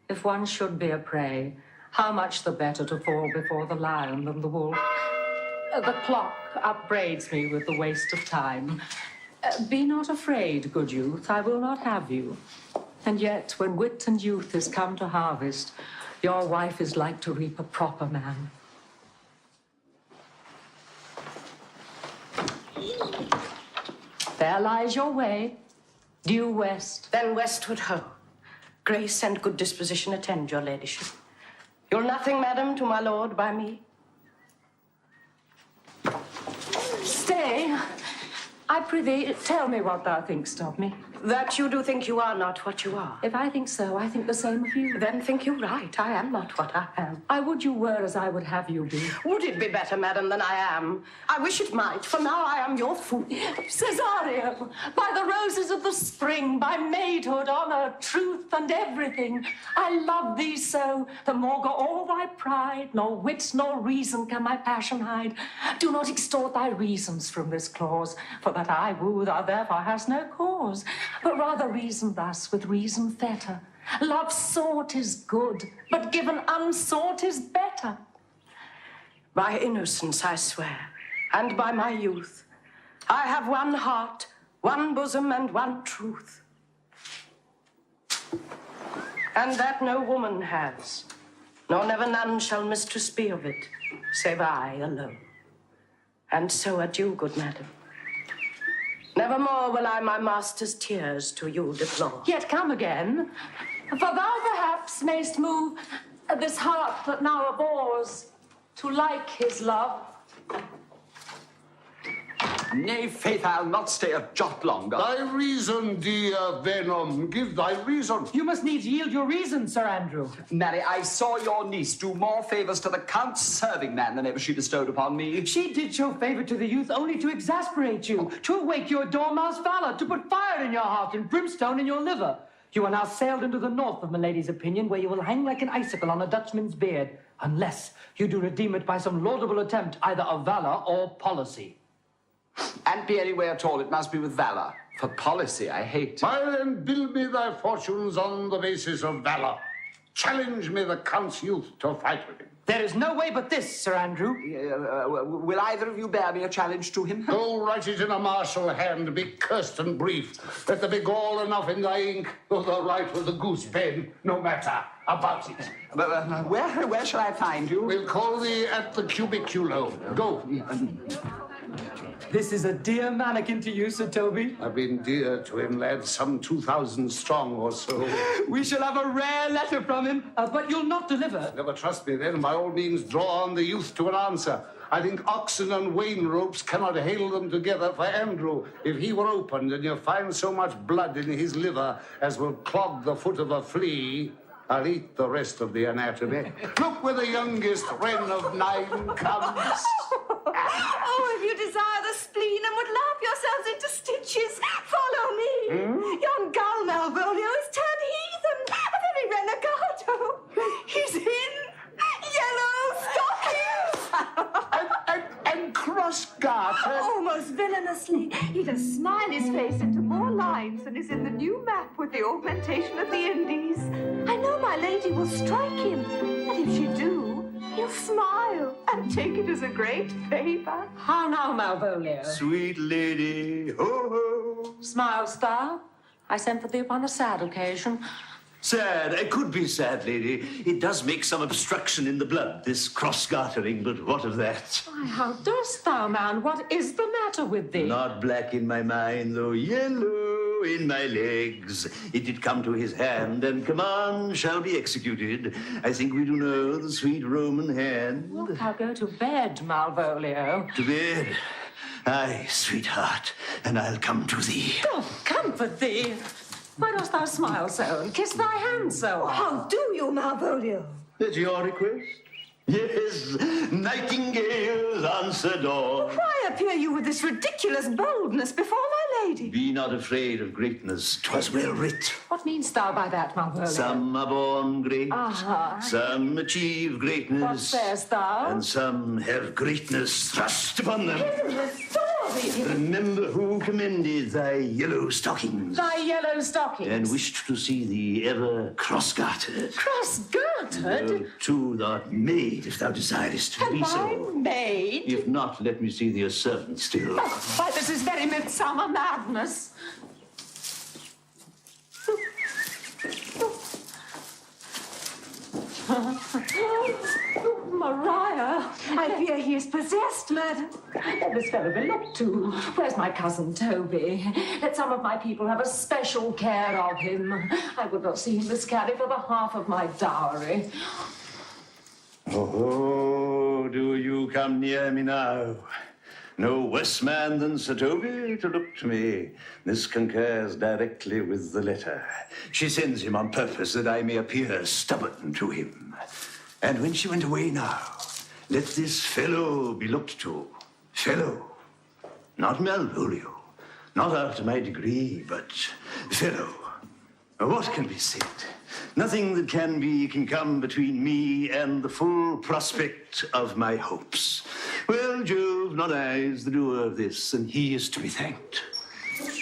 If one should be a prey, how much the better to fall before the lion than the wolf. The clock upbraids me with the waste of time. Be not afraid, good youth, I will not have you. And yet, when wit and youth is come to harvest, your wife is like to reap a proper man. There lies your way, due west. Then westward ho. Grace and good disposition attend your ladyship. You'll nothing, madam, to my lord by me? Stay. I prithee, tell me what thou thinkst of me. That you do think you are not what you are. If I think so, I think the same of you. Then think you right. I am not what I am. I would you were as I would have you be. Would it be better, madam, than I am? I wish it might, for now I am your fool. Cesario, by the roses of the spring, by maidhood, honor, truth, and everything, I love thee so, the more go all thy pride, nor wit nor reason can my passion hide. Do not extort thy reasons from this clause, for that I woo, thou therefore hast no cause. But rather reason thus, with reason fetter. Love sought is good, but given unsought is better. By innocence I swear, and by my youth, I have one heart, one bosom, and one truth. And that no woman has, nor never none shall mistress be of it, save I alone. And so adieu, good madam. Nevermore will I my master's tears to you deplore. Yet come again, for thou perhaps mayst move this heart that now abhors to like his love. Nay, faith, I'll not stay a jot longer. Thy reason, dear Venom, give thy reason. You must needs yield your reason, Sir Andrew. Marry, I saw your niece do more favours to the Count's serving man than ever she bestowed upon me. She did show favour to the youth only to exasperate you, to awake your dormouse valour, to put fire in your heart and brimstone in your liver. You are now sailed into the north of milady's opinion, where you will hang like an icicle on a Dutchman's beard, unless you do redeem it by some laudable attempt either of valour or policy. And be any way at all, it must be with valour. For policy I hate. Well, then build me thy fortunes on the basis of valour. Challenge me the Count's youth to fight with him. There is no way but this, Sir Andrew. Will either of you bear me a challenge to him? Go write it in a martial hand, be cursed and brief. Let there be gall enough in thy ink, though thou write with a goose pen, no matter about it. Where shall I find you? We'll call thee at the cubiculo. Go. This is a dear mannequin to you, Sir Toby. I've been dear to him, lad, some 2,000 strong or so. We shall have a rare letter from him, but you'll not deliver. Never trust me then. By all means, draw on the youth to an answer. I think oxen and wain ropes cannot hail them together for Andrew. If he were opened and you find so much blood in his liver as will clog the foot of a flea, I'll eat the rest of the anatomy. Look where the youngest wren of 9 comes. Oh, if you desire the spleen and would laugh yourselves into stitches, follow me. Yon gull Malvolio is turned heathen, a very renegado. He's in yellow stockings. and cross-garter. Oh, most villainously. He does smile his face into more lines than is in the new map with the augmentation of the Indies. I know my lady will strike him, and if she do, he'll smile and take it as a great favour. How now, Malvolio? Sweet lady, ho ho. Smiles thou? I sent for thee upon a sad occasion. Sad. It could be sad, lady. It does make some obstruction in the blood, this cross-gartering, but what of that? Why, how dost thou, man? What is the matter with thee? Not black in my mind, though yellow in my legs. It did come to his hand, and command shall be executed. I think we do know the sweet Roman hand. Wilt thou go to bed, Malvolio? To bed? Aye, sweetheart, and I'll come to thee. God comfort thee! Why dost thou smile so and kiss thy hand so? How do you, Malvolio? At your request? Yes, nightingales answer dawn. Why appear you with this ridiculous boldness before my lady? Be not afraid of greatness, 'twas well writ. What meanest thou by that, Malvolio? Some are born great, some achieve greatness. What sayest thou? And some have greatness thrust upon them. Heaven restore thee! Remember who commended thy yellow stockings. Thy yellow stockings? And wished to see thee ever cross-gartered. Cross-gartered? Too thou'rt made, if thou desirest to be so. Am I maid? If not, let me see thee a servant still. Oh, why, this is very midsummer madness. Maria, I fear he is possessed, madam. Let this fellow be looked to. Where's my cousin Toby? Let some of my people have a special care of him. I would not see him miscarry for the half of my dowry. Oh, do you come near me now? No worse man than Sir Toby to look to me. This concurs directly with the letter. She sends him on purpose that I may appear stubborn to him. And when she went away now, let this fellow be looked to. Fellow. Not Malvolio. Not after my degree, but fellow. What can be said? Nothing that can come between me and the full prospect of my hopes. Well, Jove, not I, is the doer of this, and he is to be thanked.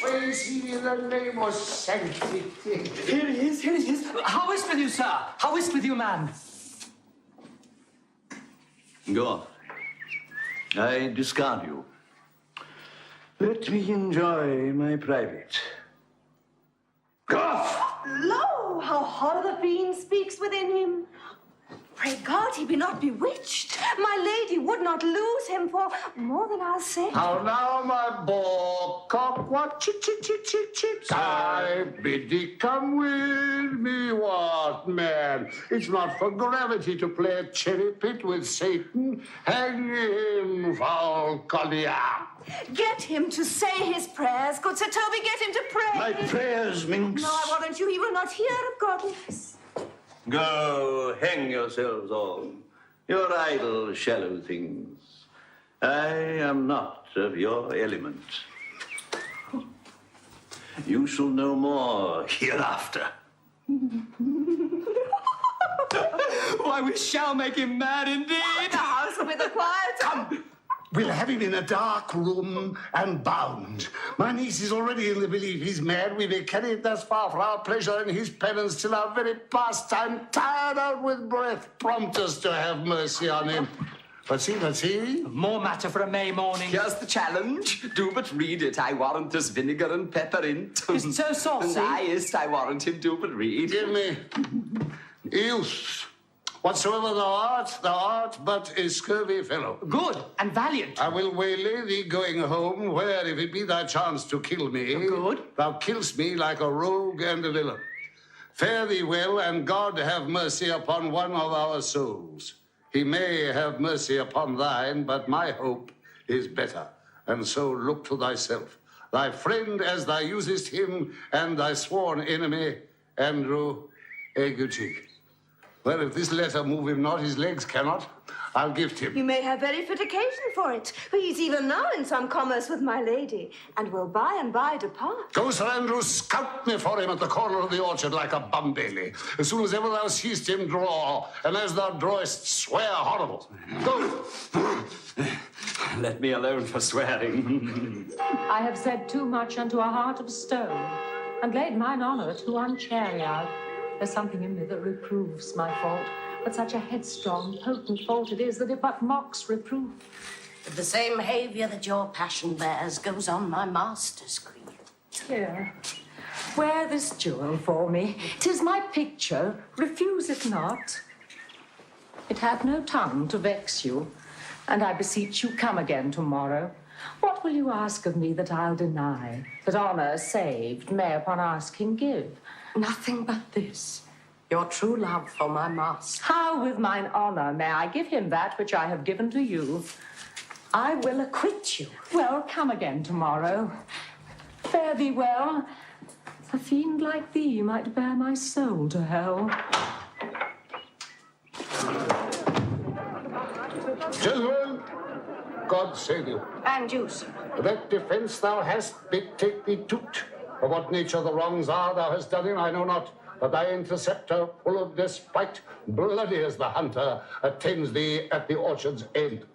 Where is he in the name of sanctity? Here he is, here he is. How is with you, sir? How is with you, man? Go on. I discard you. Let me enjoy my private. Go off! Lo, how horror the fiend speaks within him. Pray God he be not bewitched. My lady would not lose him for more than I'll say. How now, my boy, come, what, chit, chit, chit, chit, chit. I bid thee come with me, what, man? It's not for gravity to play a cherry pit with Satan. Hang him, foul collier. Get him to say his prayers, good Sir Toby, get him to pray. My prayers, minx. No, I warrant you, he will not hear of godliness. Go, hang yourselves all. Your idle, shallow things. I am not of your element. You shall know more hereafter. Why, we shall make him mad indeed. The house will be the quiet. Come. We'll have him in a dark room and bound. My niece is already in the belief he's mad. We may carry it thus far for our pleasure and his penance till our very pastime, tired out with breath, prompt us to have mercy on him. But see. More matter for a May morning. Here's the challenge. Do but read it. I warrant us vinegar and pepper in't. Is it so saucy? And I ist, I warrant him do but read. Give me youth. Whatsoever thou art but a scurvy fellow. Good and valiant. I will waylay thee going home, where, if it be thy chance to kill me, good, thou kill'st me like a rogue and a villain. Fare thee well, and God have mercy upon one of our souls. He may have mercy upon thine, but my hope is better. And so look to thyself, thy friend as thou usest him, and thy sworn enemy, Andrew Aguchig. Well, if this letter move him not, his legs cannot. I'll gift him. You may have very fit occasion for it, for he's even now in some commerce with my lady, and will by and by depart. Go, Sir Andrew, scout me for him at the corner of the orchard like a bumbaily. As soon as ever thou seest him, draw, and as thou drawest, swear horrible. Go! Let me alone for swearing. I have said too much unto a heart of stone, and laid mine honour too unchariot. There's something in me that reproves my fault, but such a headstrong, potent fault it is that it but mocks reproof. But the same behaviour that your passion bears goes on my master's grief. Here, wear this jewel for me. 'Tis my picture, refuse it not. It hath no tongue to vex you, and I beseech you come again tomorrow. What will you ask of me that I'll deny, that honour saved may upon asking give? Nothing but this, your true love for my master. How with mine honour may I give him that which I have given to you? I will acquit you. Well, come again tomorrow. Fare thee well. A fiend like thee might bear my soul to hell. Gentlemen, God save you. And you, sir. That defence thou hast, betake thee to't. Of what nature the wrongs are thou hast done him, I know not. But thy interceptor, full of despite, bloody as the hunter, attends thee at the orchard's end.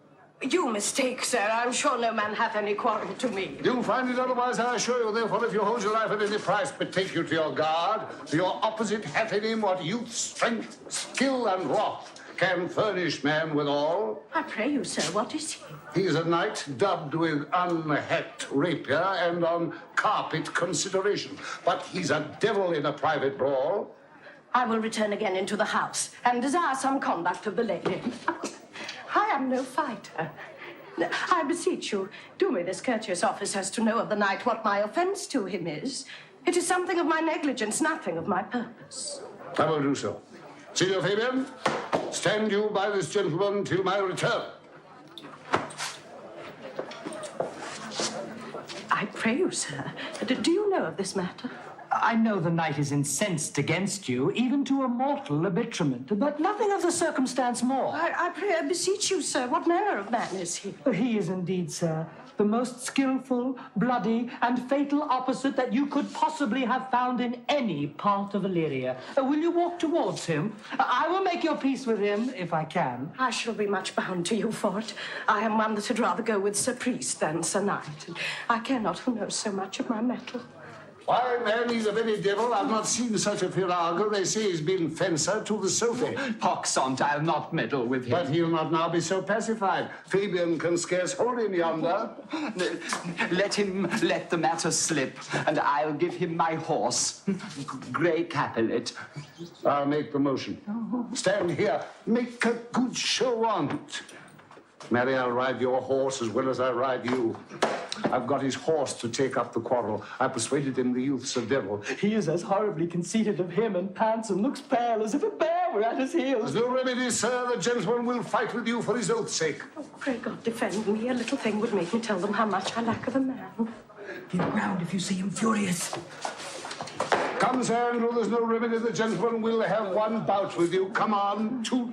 You mistake, sir. I'm sure no man hath any quarrel to me. You find it otherwise, I assure you. Therefore, if you hold your life at any price, betake you to your guard. For your opposite hath in him what youth, strength, skill, and wrath can furnish man withal. I pray you, sir, what is he? He is a knight dubbed with unhacked rapier and on carpet consideration. But he's a devil in a private brawl. I will return again into the house and desire some conduct of the lady. I am no fighter. I beseech you, do me this courteous office as to know of the knight what my offence to him is. It is something of my negligence, nothing of my purpose. I will do so. Signor Fabian, stand you by this gentleman till my return. I pray you, sir, do you know of this matter? I know the knight is incensed against you, even to a mortal arbitrament, but nothing of the circumstance more. I pray, I beseech you, sir, what manner of man is he? He is indeed, sir, the most skillful, bloody, and fatal opposite that you could possibly have found in any part of Illyria. Will you walk towards him? I will make your peace with him, if I can. I shall be much bound to you for it. I am one that had rather go with Sir Priest than Sir Knight. I care not who knows so much of my mettle. Why, man, he's a very devil. I've not seen such a virago. They say he's been fencer to the Sophie. Poxont, I'll not meddle with him. But he'll not now be so pacified. Fabian can scarce hold him yonder. Let him let the matter slip, and I'll give him my horse, Grey Capulet. I'll make the motion. Stand here. Make a good show on't. Mary, I'll ride your horse as well as I ride you. I've got his horse to take up the quarrel. I persuaded him the youth's a devil. He is as horribly conceited of him and pants and looks pale as if a bear were at his heels. There's no remedy, sir. The gentleman will fight with you for his oath's sake. Oh, pray God defend me. A little thing would make me tell them how much I lack of a man. Give ground if you see him furious. Come, Sir Andrew, there's no remedy. The gentleman will have one bout with you. Come on, toot.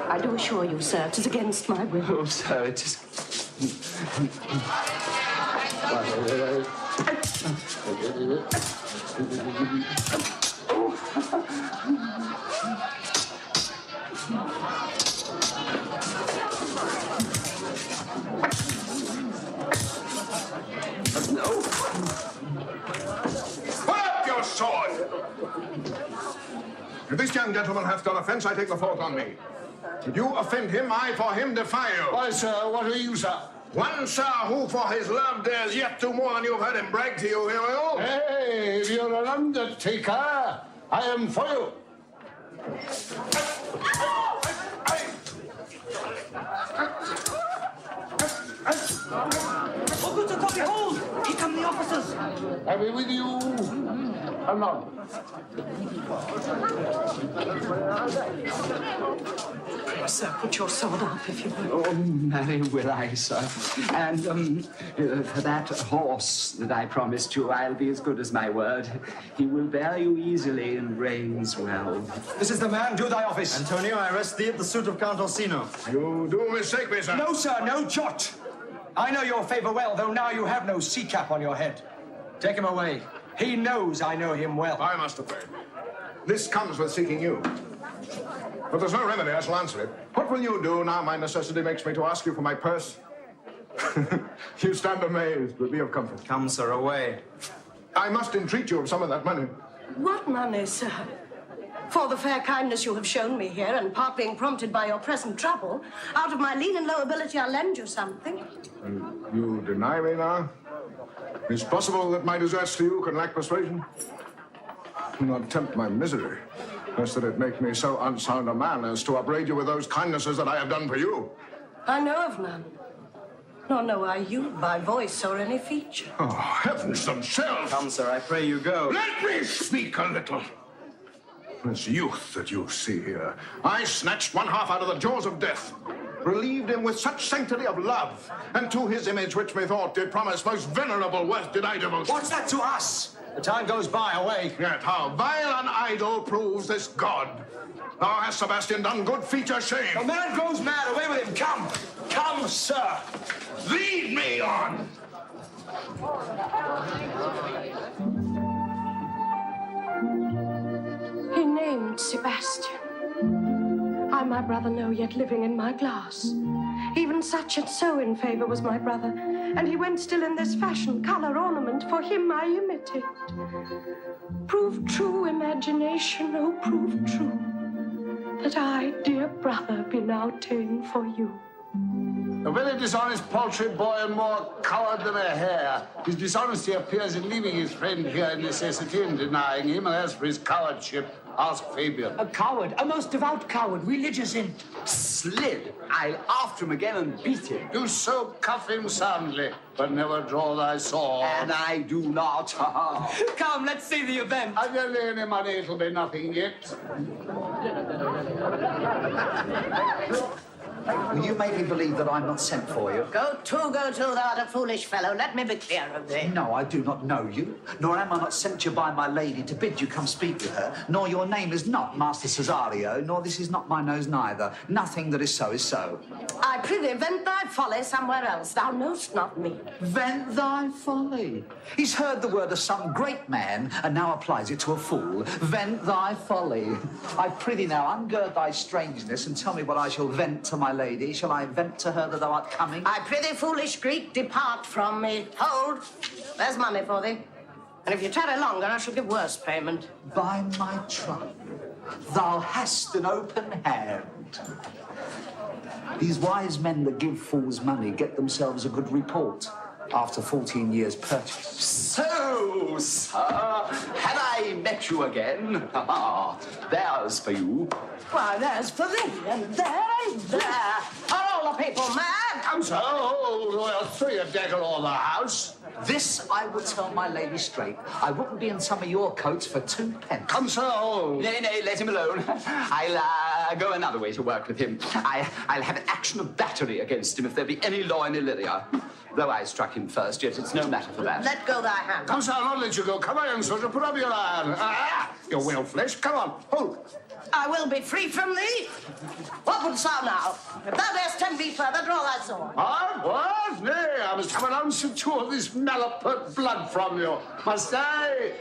I do assure you, sir, it is against my will. Oh, sir, it is... No. Put up your sword! If this young gentleman hath done offence, I take the fault on me. If you offend him, I for him defy you. Why, sir, what are you, sir? One, sir, who for his love dares yet do more than you've heard him brag to you, hero. Hey, if you're an undertaker, I am for you. Oh, good Sir Toby, hold! Here come the officers. I'll be with you. Anon. Pray, sir, put your sword up if you will. Oh, marry will I, sir. And for that horse that I promised you, I'll be as good as my word. He will bear you easily and reins well. This is the man. Do thy office. Antonio, I arrest thee at the suit of Count Orsino. You do mistake me, sir. No, sir, no jot. I know your favor well, though now you have no sea cap on your head. Take him away. He knows I know him well. I must obey. This comes with seeking you. But there's no remedy, I shall answer it. What will you do now my necessity makes me to ask you for my purse? You stand amazed, but be of comfort. Come, sir, away. I must entreat you of some of that money. What money, sir? For the fair kindness you have shown me here, and part being prompted by your present trouble, out of my lean and low ability I'll lend you something. You deny me now? It's possible that my deserts to you can lack persuasion. Do not tempt my misery, lest that it make me so unsound a man as to upbraid you with those kindnesses that I have done for you. I know of none. Nor know I you by voice or any feature. Oh, heavens themselves! Come, sir, I pray you go. Let me speak a little. This youth that you see here, I snatched one half out of the jaws of death, relieved him with such sanctity of love, and to his image, which methought did promise most venerable worth, did I devote. What's that to us? The time goes by, away. Yet how vile and idle proves this god. Now has Sebastian done good feature shame. The man grows mad, away with him. Come, come, sir. Lead me on. He named Sebastian. I my brother know, yet living in my glass. Even such and so in favour was my brother, and he went still in this fashion, colour, ornament, for him I imitate. Prove true, imagination, oh, prove true, that I, dear brother, be now ta'en for you. A very dishonest paltry boy and more coward than a hare. His dishonesty appears in leaving his friend here in necessity and denying him, and as for his cowardship, ask Fabian. A coward, a most devout coward, religious in... Slid. I'll after him again and beat him. Do so, cuff him soundly, but never draw thy sword. And I do not. Come, let's see the event. Have you lay any money? It'll be nothing yet. Will you make me believe that I'm not sent for you? Go to, thou art a foolish fellow. Let me be clear of thee. No, I do not know you, nor am I not sent you by my lady to bid you come speak with her, nor your name is not Master Cesario, nor this is not my nose neither. Nothing that is so is so. I prithee, vent thy folly somewhere else. Thou know'st not me. Vent thy folly. He's heard the word of some great man, and now applies it to a fool. Vent thy folly. I prithee now, ungird thy strangeness, and tell me what I shall vent to my lady. Shall I vent to her that thou art coming? I prithee, foolish Greek, depart from me. Hold. There's money for thee. And if you tarry longer, I shall give worse payment. By my troth, thou hast an open hand. These wise men that give fools money get themselves a good report after 14 years' purchase. So, sir, have I met you again? There's for you. Why, there's for thee, and there and there. Are all the people mad? Come, sir, we'll throw your dagger all the house. This I will tell my lady straight. I wouldn't be in some of your coats for 2 pence. Come, sir. Nay, let him alone. I'll go another way to work with him. I'll have an action of battery against him if there be any law in Illyria. Though I struck him first, yet it's no matter for that. Let go thy hand. Come, sir, I'll let you go. Come on, soldier, put up your iron. Your whale flesh. Come on, hold. I will be free from thee. What wouldst thou now? If thou darest tempt me further, draw thy sword. What? Nay, I must have an ounce or two of this malapert blood from you. Must I?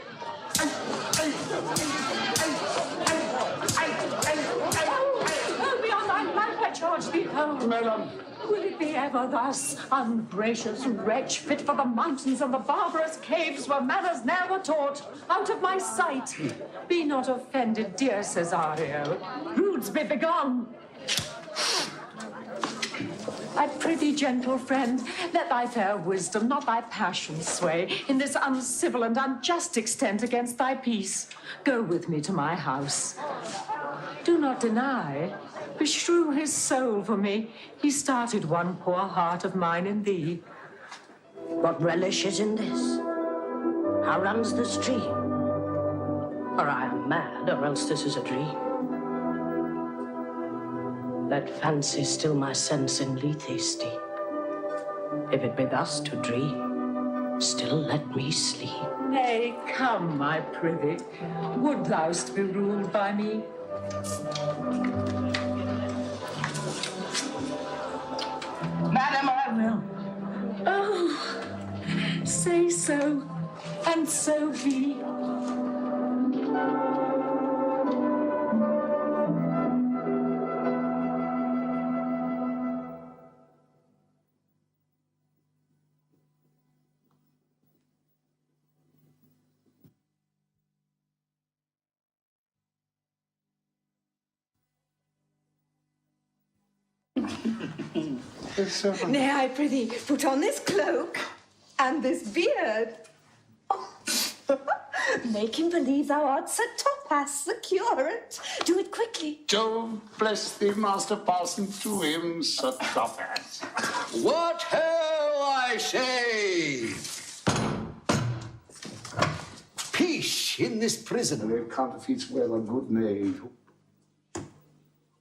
Oh, beyond thy life I charge thee, oh. Madam. Will it be ever thus, ungracious wretch, fit for the mountains and the barbarous caves where manners never taught? Out of my sight. Be not offended, dear Cesario. Rudes be begone. I prithee, gentle friend, let thy fair wisdom, not thy passion, sway in this uncivil and unjust extent against thy peace. Go with me to my house. Do not deny. Beshrew his soul for me. He started one poor heart of mine in thee. What relish is in this? How runs the stream? Or I am mad, or else this is a dream. Let fancy still my sense in Lethe steep. If it be thus to dream, still let me sleep. Nay, come, my prithee. Would thou'st be ruled by me? Madam, I will. Oh, say so, and so be. Nay, I prithee, put on this cloak and this beard. Oh. Make him believe thou art Sir Topaz, the curate. Do it quickly. Jove bless thee, Master Parson, to him, Sir Topaz. What ho, I say! Peace in this prison. Their counterfeits well a good knave.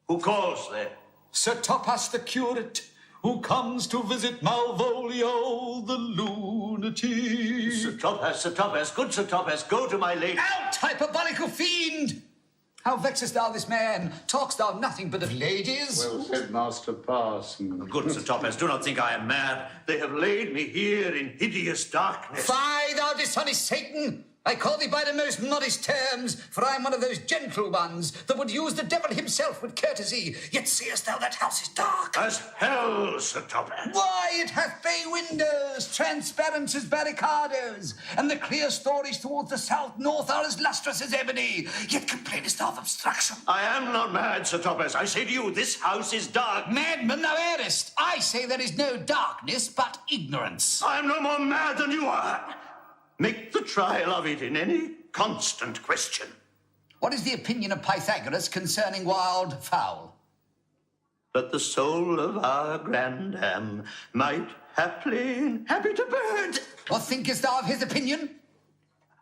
Who calls there? Sir Topaz the curate, who comes to visit Malvolio the lunatic. Sir Topaz, good Sir Topaz, go to my lady. Out, hyperbolical fiend! How vexest thou this man? Talkst thou nothing but of ladies? Well said, Master Parson. Good Sir Topaz, do not think I am mad. They have laid me here in hideous darkness. Fie, thou dishonest Satan! I call thee by the most modest terms, for I am one of those gentle ones that would use the devil himself with courtesy. Yet seest thou that house is dark? As hell, Sir Topaz. Why, it hath bay windows, transparent as barricadoes, and the clear stories towards the south-north are as lustrous as ebony. Yet complainest thou of obstruction? I am not mad, Sir Topaz. I say to you, this house is dark. Madman, thou errest. I say there is no darkness, but ignorance. I am no more mad than you are. Make the trial of it in any constant question. What is the opinion of Pythagoras concerning wild fowl? That the soul of our grandam might haply inhabit a bird. What thinkest thou of his opinion?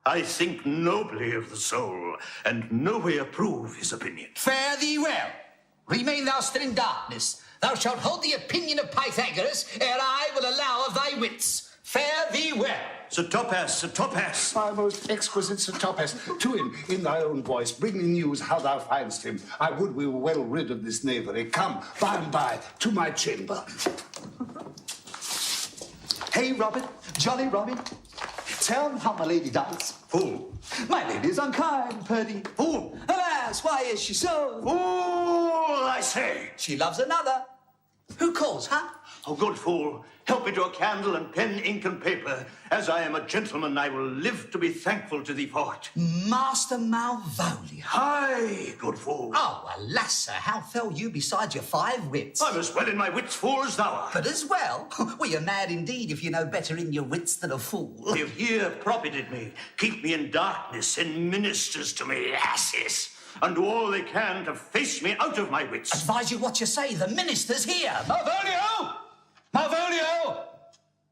I think nobly of the soul, and no way approve his opinion. Fare thee well. Remain thou still in darkness, Thou shalt hold the opinion of Pythagoras, ere I will allow of thy wits. Fare thee well. Sir Topaz, Sir Topaz. My most exquisite Sir Topaz, to him, in thy own voice, bring me news how thou find'st him. I would we were well rid of this knavery. Come, by and by, to my chamber. Hey, Robin, jolly Robin, tell how my lady does. Fool. My lady is unkind, Purdy. Fool. Alas, why is she so? Fool, I say. She loves another. Who calls, huh? Oh, good fool. Help me to a candle and pen, ink and paper. As I am a gentleman, I will live to be thankful to thee for it. Master Malvolio. Aye, good fool. Oh, alas, sir, how fell you beside your 5 wits? I'm as well in my wits, fool, as thou art. But as well? Well, you're mad indeed if you know better in your wits than a fool. You've here profited me, keep me in darkness, send ministers to me, asses, and do all they can to face me out of my wits. Advise you what you say, the minister's here. Malvolio! Malvolio!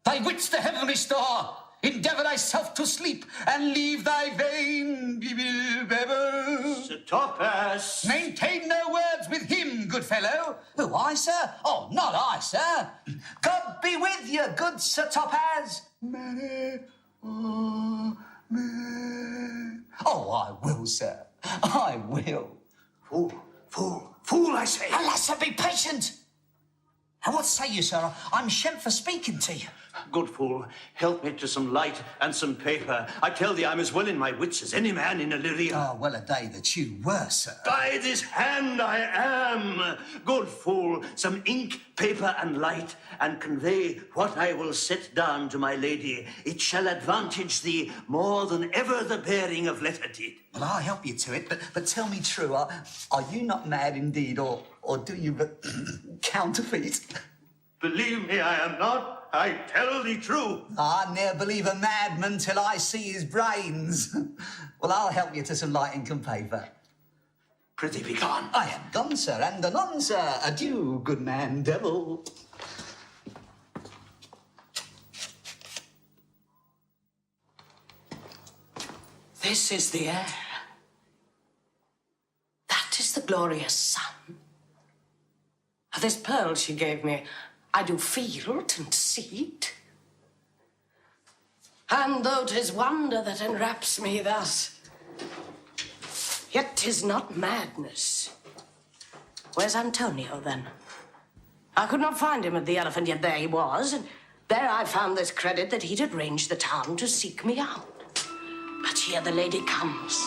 Thy wits the heaven restore. Endeavour thyself to sleep, and leave thy vain Sir Topaz. Maintain no words with him, good fellow. Who, I, sir? Oh, not I, sir. God be with you, good Sir Topaz. Oh, I will, sir. I will. Fool, I say. Alas, sir, be patient. And what say you, sir? I'm shent for speaking to you. Good fool, help me to some light and some paper. I tell thee I'm as well in my wits as any man in Illyria. Oh, well a day that you were, sir. By this hand I am. Good fool, some ink, paper and light, and convey what I will set down to my lady. It shall advantage thee more than ever the bearing of letter did. Well, I'll help you to it, but tell me true, are you not mad indeed, or do you but counterfeit? Believe me, I am not. I tell thee true. I ne'er believe a madman till I see his brains. Well, I'll help you to some light ink and paper. Prithee be gone. I am gone, sir, and anon, sir. Adieu, good man, devil. This is the air. That is the glorious sun. This pearl she gave me, I do feel it and see it. And though 'tis wonder that enwraps me thus, yet 'tis not madness. Where's Antonio, then? I could not find him at the Elephant, yet there he was, and there I found this credit that he'd arranged the town to seek me out. But here the lady comes.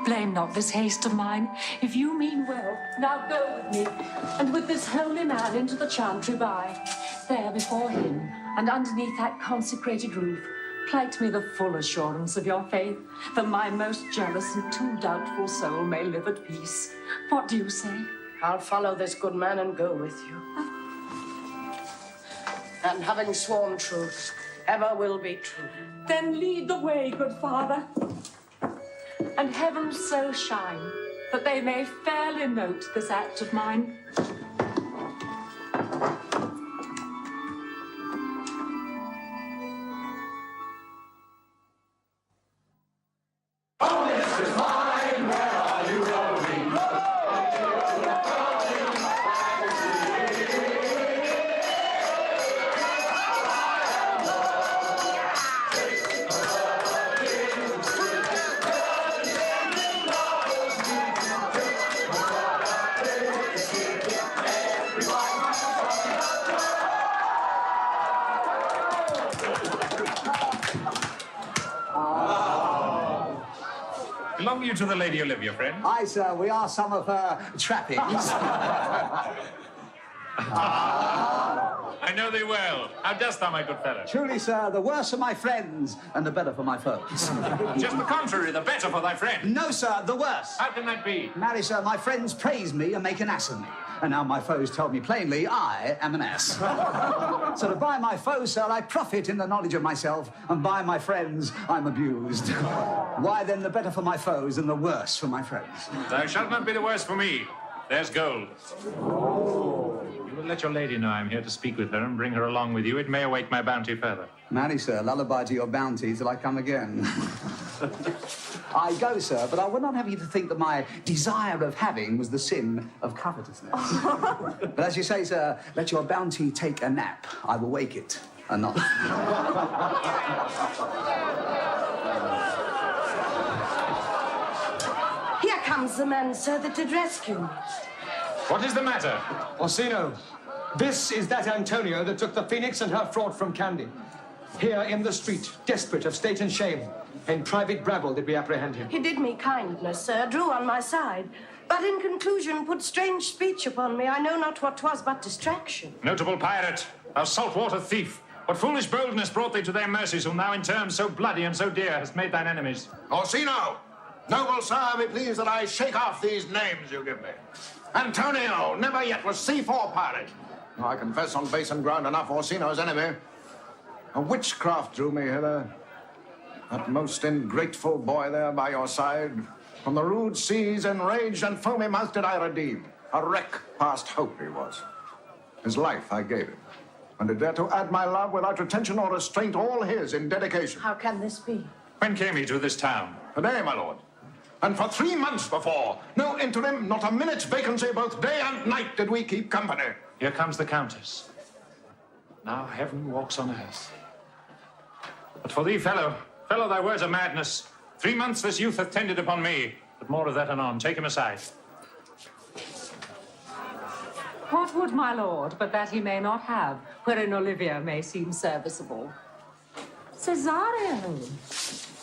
Blame not this haste of mine. If you mean well, now go with me, and with this holy man into the chantry by. There before him, and underneath that consecrated roof, plight me the full assurance of your faith, that my most jealous and too doubtful soul may live at peace. What do you say? I'll follow this good man and go with you. And having sworn truth, ever will be true. Then lead the way, good father. And heaven so shine that they may fairly note this act of mine. Belong you to the Lady Olivia, friend? Aye, sir, we are some of her trappings. I know thee well. How dost thou, my good fellow? Truly, sir, the worse for my friends, and the better for my foes. Just the contrary, the better for thy friend. No, sir, the worse. How can that be? Marry, sir, my friends praise me and make an ass of me. And now my foes tell me plainly I am an ass. So to by my foes, sir, I profit in the knowledge of myself, and by my friends I'm abused. Why then the better for my foes and the worse for my friends? Thou shalt not be the worse for me. There's gold. You will let your lady know I'm here to speak with her and bring her along with you. It may await my bounty further. Marry, sir, lullaby to your bounty till I come again. I go, sir, but I would not have you to think that my desire of having was the sin of covetousness. But as you say, sir, let your bounty take a nap. I will wake it anon. Here comes the man, sir, that did rescue me. What is the matter? Orsino, this is that Antonio that took the Phoenix and her fraud from Candy. Here in the street, desperate of state and shame, in private brabble did we apprehend him. He did me kindness, sir, drew on my side, but in conclusion put strange speech upon me. I know not what 'twas but distraction. Notable pirate, thou saltwater thief, what foolish boldness brought thee to their mercies, whom thou in terms so bloody and so dear hast made thine enemies? Orsino, noble sir, be pleased that I shake off these names you give me. Antonio never yet was sea-faw pirate. I confess on basin ground enough Orsino's enemy. A witchcraft drew me hither. That most ingrateful boy there by your side. From the rude seas, enraged and foamy-mouthed did I redeem. A wreck past hope he was. His life I gave him, and did dare to add my love without retention or restraint, all his in dedication. How can this be? When came he to this town? Today, my lord. And for 3 months before, no interim, not a minute's vacancy, both day and night did we keep company. Here comes the Countess. Now heaven walks on earth. But for thee, fellow, thy words are madness. 3 months this youth hath tended upon me, but more of that anon. Take him aside. What would my lord but that he may not have, wherein Olivia may seem serviceable? Cesario,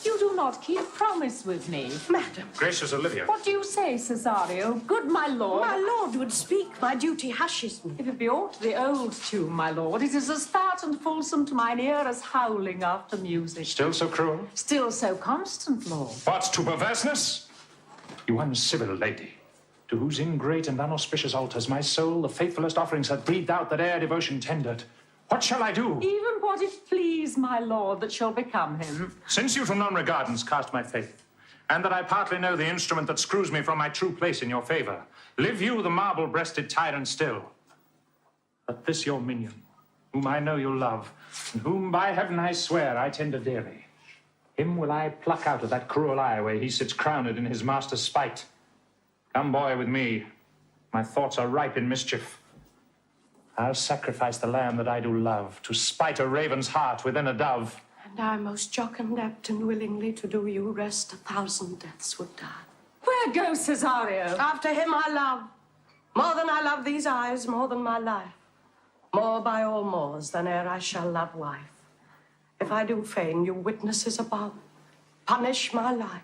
you do not keep promise with me. Madam. Gracious Olivia. What do you say, Cesario? Good my lord. My lord would speak. My duty hushes me. If it be aught the old tune, my lord, it is as fat and fulsome to mine ear as howling after music. Still so cruel? Still so constant, lord. What, to perverseness? You uncivil lady, to whose ingrate and unauspicious altars my soul the faithfulest offerings hath breathed out that ere devotion tendered. What shall I do? Even what it please my lord that shall become him. Since you to non-regardance cast my faith, and that I partly know the instrument that screws me from my true place in your favour, live you the marble-breasted tyrant still. But this your minion, whom I know you love, and whom by heaven I swear I tender dearly, him will I pluck out of that cruel eye where he sits crowned in his master's spite. Come, boy, with me. My thoughts are ripe in mischief. I'll sacrifice the lamb that I do love to spite a raven's heart within a dove. And I most jocund apt and willingly to do you rest 1,000 deaths would die. Where goes Cesario? After him I love. More than I love these eyes, more than my life. More by all mores than e'er I shall love wife. If I do fain, you witnesses above, punish my life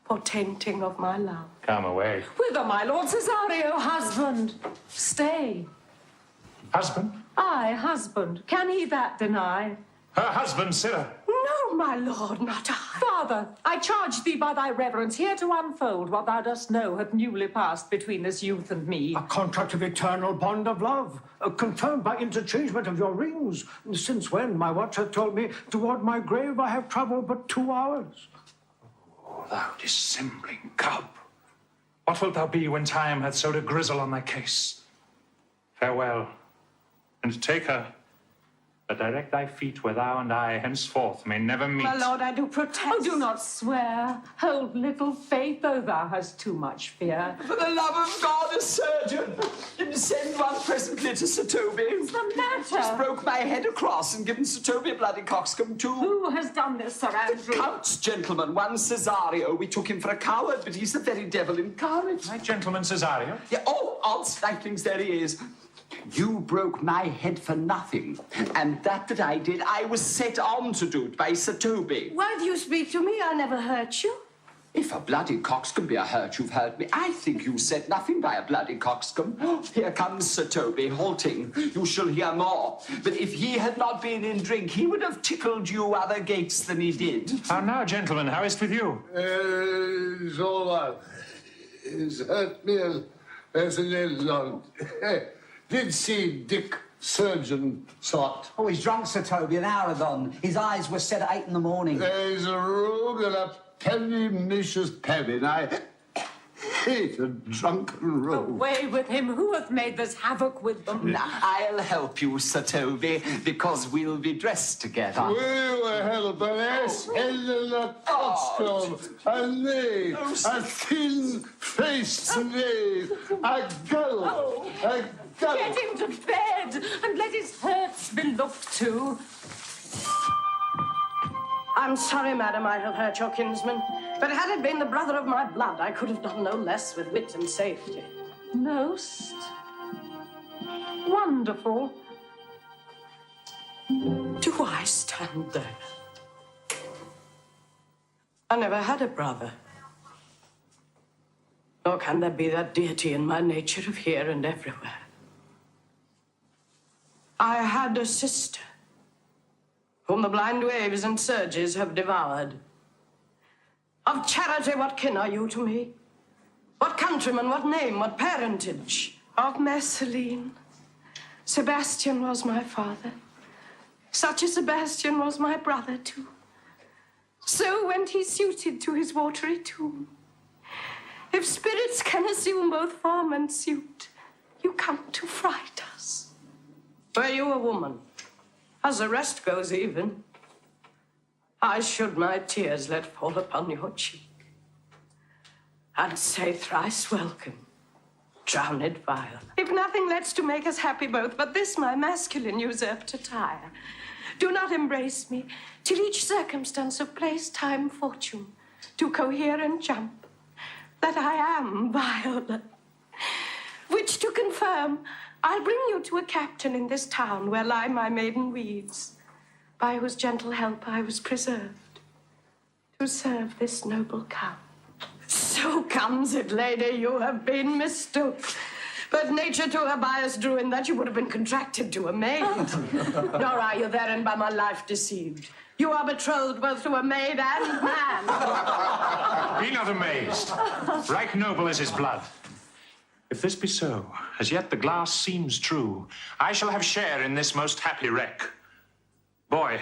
for tainting of my love. Come away. Whither, my lord? Cesario, husband. Stay. Husband? Aye, husband. Can he that deny? Her husband, sirrah. No, my lord, not I. Father, I charge thee by thy reverence here to unfold what thou dost know hath newly passed between this youth and me. A contract of eternal bond of love, confirmed by interchangement of your rings. Since when, my watch hath told me, toward my grave I have travelled but 2 hours. Oh, thou dissembling cub. What wilt thou be when time hath sowed a grizzle on thy case? Farewell. And take her, but direct thy feet where thou and I henceforth may never meet. My lord, I do protest. Oh, do not swear. Hold little faith, though thou hast too much fear. For the love of God, a surgeon. Send one presently to Sir Toby. What's the matter? Just broke my head across and given Sir Toby a bloody coxcomb too. Who has done this, Sir Andrew? The Count's gentleman, one Cesario. We took him for a coward, but he's the very devil incarnate. My gentleman Cesario? Yeah, oh, odd stiflings, there he is. You broke my head for nothing, and that I did, I was set on to do it by Sir Toby. Why do you speak to me? I never hurt you. If a bloody coxcomb be a hurt, you've hurt me. I think you said nothing by a bloody coxcomb. Here comes Sir Toby, halting. You shall hear more. But if he had not been in drink, he would have tickled you other gates than he did. How now, gentlemen, how is't with you? It's all right. It's hurt me as an elon. Did see Dick Surgeon sort. Oh, he's drunk, Sir Toby, an hour agone. His eyes were set at 8 in the morning. There's a rogue and a pennilicious penny. hate a drunken rogue. Away with him. Who hath made this havoc with them? Now, I'll help you, Sir Toby, because we'll be dressed together. We were help an ass head and a coxcomb, a knave, a thin-faced knave, a gull, a gull. Get him to bed and let his hurts be looked to. I'm sorry, madam, I have hurt your kinsman. But had it been the brother of my blood, I could have done no less with wit and safety. Most wonderful. Do I stand there? I never had a brother. Nor can there be that deity in my nature of here and everywhere. I had a sister, whom the blind waves and surges have devoured. Of charity, what kin are you to me? What countryman, what name, what parentage? Of Messalene. Sebastian was my father. Such a Sebastian was my brother too. So went he suited to his watery tomb. If spirits can assume both form and suit, you come to fright us. Were you a woman, as the rest goes even, I should my tears let fall upon your cheek, and say thrice welcome, drowned Viola. If nothing lets to make us happy both, but this my masculine usurped attire, do not embrace me, till each circumstance of place, time, fortune, do cohere and jump, that I am Viola. Which to confirm, I'll bring you to a captain in this town, where lie my maiden weeds, by whose gentle help I was preserved, to serve this noble count. So comes it, lady, you have been mistook. But nature to her bias drew in that you would have been contracted to a maid. Nor are you therein by my life deceived. You are betrothed both to a maid and man. Be not amazed. Right noble is his blood. If this be so, as yet the glass seems true, I shall have share in this most happy wreck. Boy,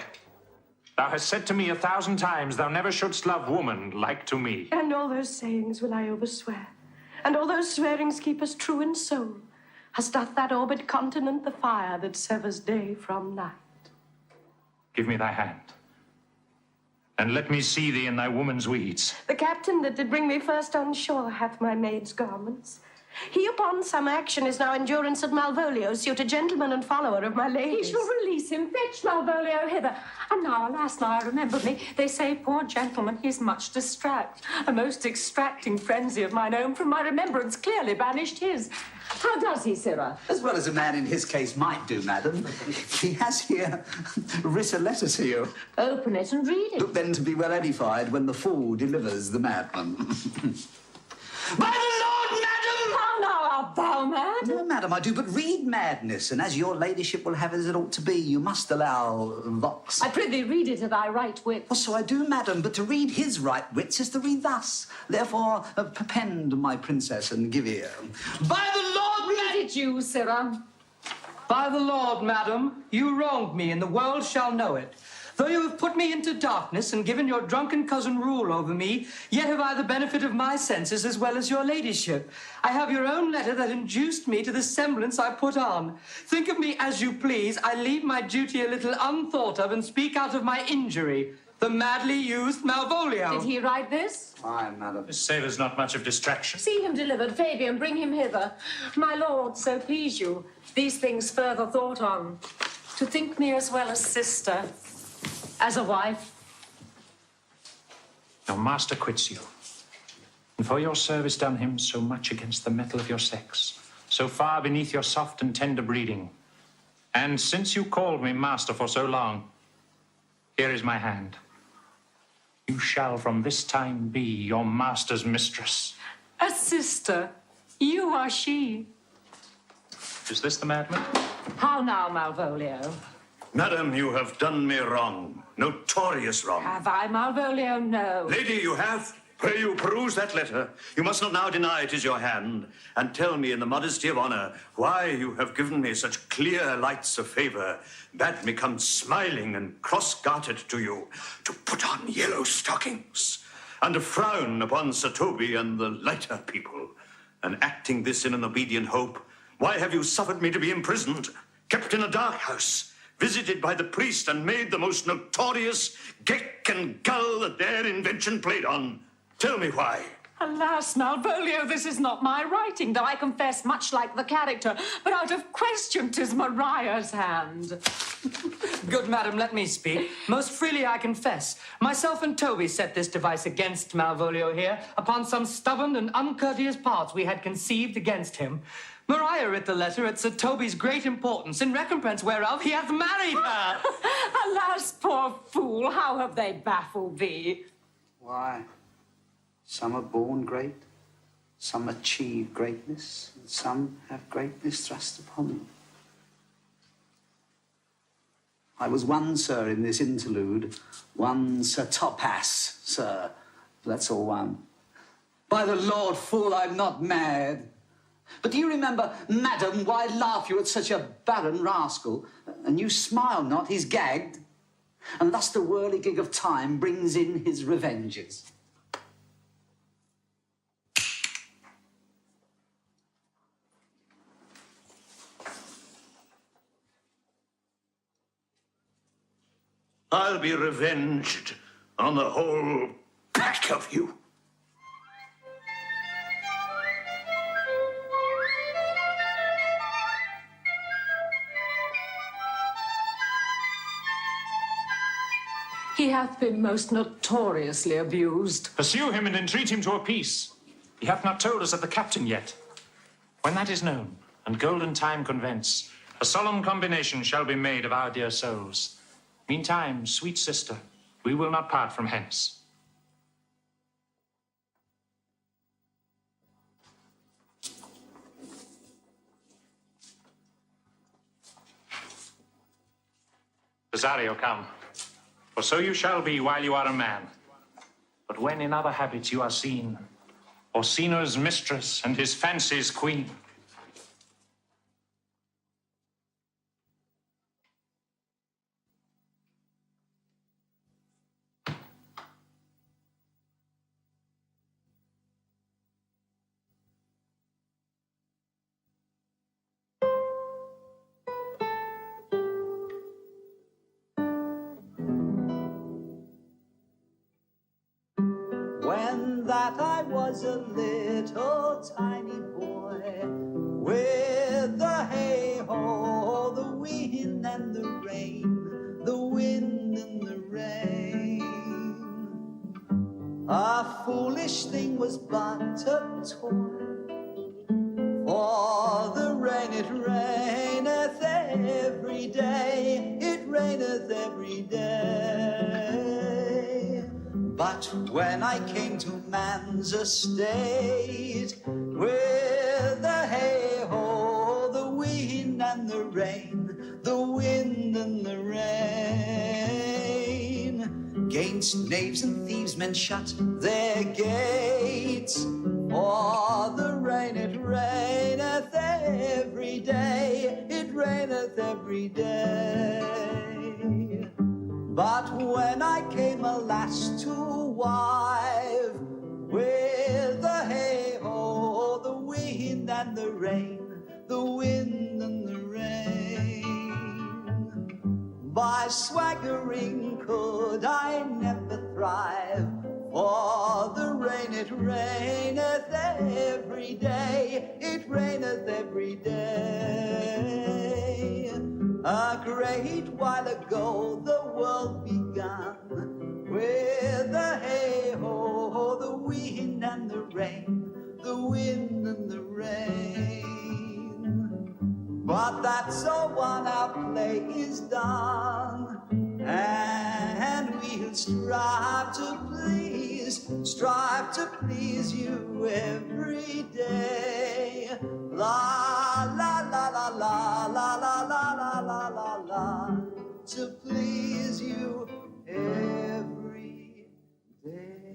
thou hast said to me 1,000 times thou never shouldst love woman like to me. And all those sayings will I overswear, and all those swearings keep us true in soul, as doth that orbed continent the fire that severs day from night. Give me thy hand, and let me see thee in thy woman's weeds. The captain that did bring me first on shore hath my maid's garments. He upon some action is now endurance at Malvolio, suit a gentleman and follower of my lady's. He shall release him. Fetch Malvolio hither. And now, alas, now I remember me, they say, poor gentleman, he is much distract. A most extracting frenzy of mine own from my remembrance clearly banished his. How does he, sirrah? As well as a man in his case might do, madam. He has here writ a letter to you. Open it and read it. Look then to be well edified when the fool delivers the madman. By the Lord, madam! How now art thou mad? No, madam, I do but read madness, and as your ladyship will have it as it ought to be, you must allow vox. I prithee read it to thy right wit. Well, so I do, madam, but to read his right wits is to read thus. Therefore, perpend, my princess, and give ear. By the Lord, read it you, sirrah. By the Lord, madam, you wronged me, and the world shall know it. Though you have put me into darkness and given your drunken cousin rule over me, yet have I the benefit of my senses as well as your ladyship. I have your own letter that induced me to the semblance I put on. Think of me as you please. I leave my duty a little unthought of and speak out of my injury. The madly used Malvolio. Did he write this? Aye, madam. This sailor's not much of distraction. See him delivered. Fabian, bring him hither. My lord, so please you, these things further thought on. To think me as well as sister, as a wife. Your master quits you, and for your service done him so much against the mettle of your sex, so far beneath your soft and tender breeding, and since you called me master for so long, here is my hand. You shall from this time be your master's mistress. A sister, you are she. Is this the madman? How now, Malvolio? Madam, you have done me wrong. Notorious wrong. Have I, Malvolio? No. Lady, you have. Pray you peruse that letter. You must not now deny it is your hand, and tell me in the modesty of honour why you have given me such clear lights of favour, bade me come smiling and cross-gartered to you, to put on yellow stockings, and a frown upon Sir Toby and the lighter people. And acting this in an obedient hope, why have you suffered me to be imprisoned, kept in a dark house, visited by the priest, and made the most notorious geck and gull that their invention played on? Tell me why. Alas, Malvolio, this is not my writing, though I confess much like the character, but out of question 'tis Mariah's hand. Good madam, let me speak. Most freely I confess. Myself and Toby set this device against Malvolio here, upon some stubborn and uncourteous parts we had conceived against him. Maria writ the letter at Sir Toby's great importance, in recompense whereof he hath married her. Alas, poor fool, how have they baffled thee? Why, some are born great, some achieve greatness, and some have greatness thrust upon them. I was one, sir, in this interlude, one Sir Topass, sir. That's all one. By the Lord, fool, I'm not mad. But do you remember, madam, why laugh you at such a barren rascal? And you smile not, he's gagged. And thus the whirligig of time brings in his revenges. I'll be revenged on the whole pack of you. He hath been most notoriously abused. Pursue him and entreat him to a peace. He hath not told us of the captain yet. When that is known, and golden time convents, a solemn combination shall be made of our dear souls. Meantime, sweet sister, we will not part from hence. Cesario, come. For so you shall be while you are a man. But when in other habits you are seen, Orsino's mistress and his fancy's queen, When that I was a little tiny boy, with the hay-ho, the wind and the rain, the wind and the rain. A foolish thing was but a toy, for the rain it raineth every day, it raineth every day. But when I came to man's estate, with the hay-ho, the wind and the rain, the wind and the rain, 'gainst knaves and thieves men shut their gates, for the rain it raineth every day, it raineth every day. But when I came, alas, to wive, with the hay-ho, the wind and the rain, the wind and the rain, by swaggering could I never thrive, for the rain it raineth every day, it raineth every day. A great while ago the world began, with the hay-ho, the wind and the rain, the wind and the rain. But that's all one, our play is done, and we'll strive to please you every day. La la la la la la la la la la la la, to please you every day.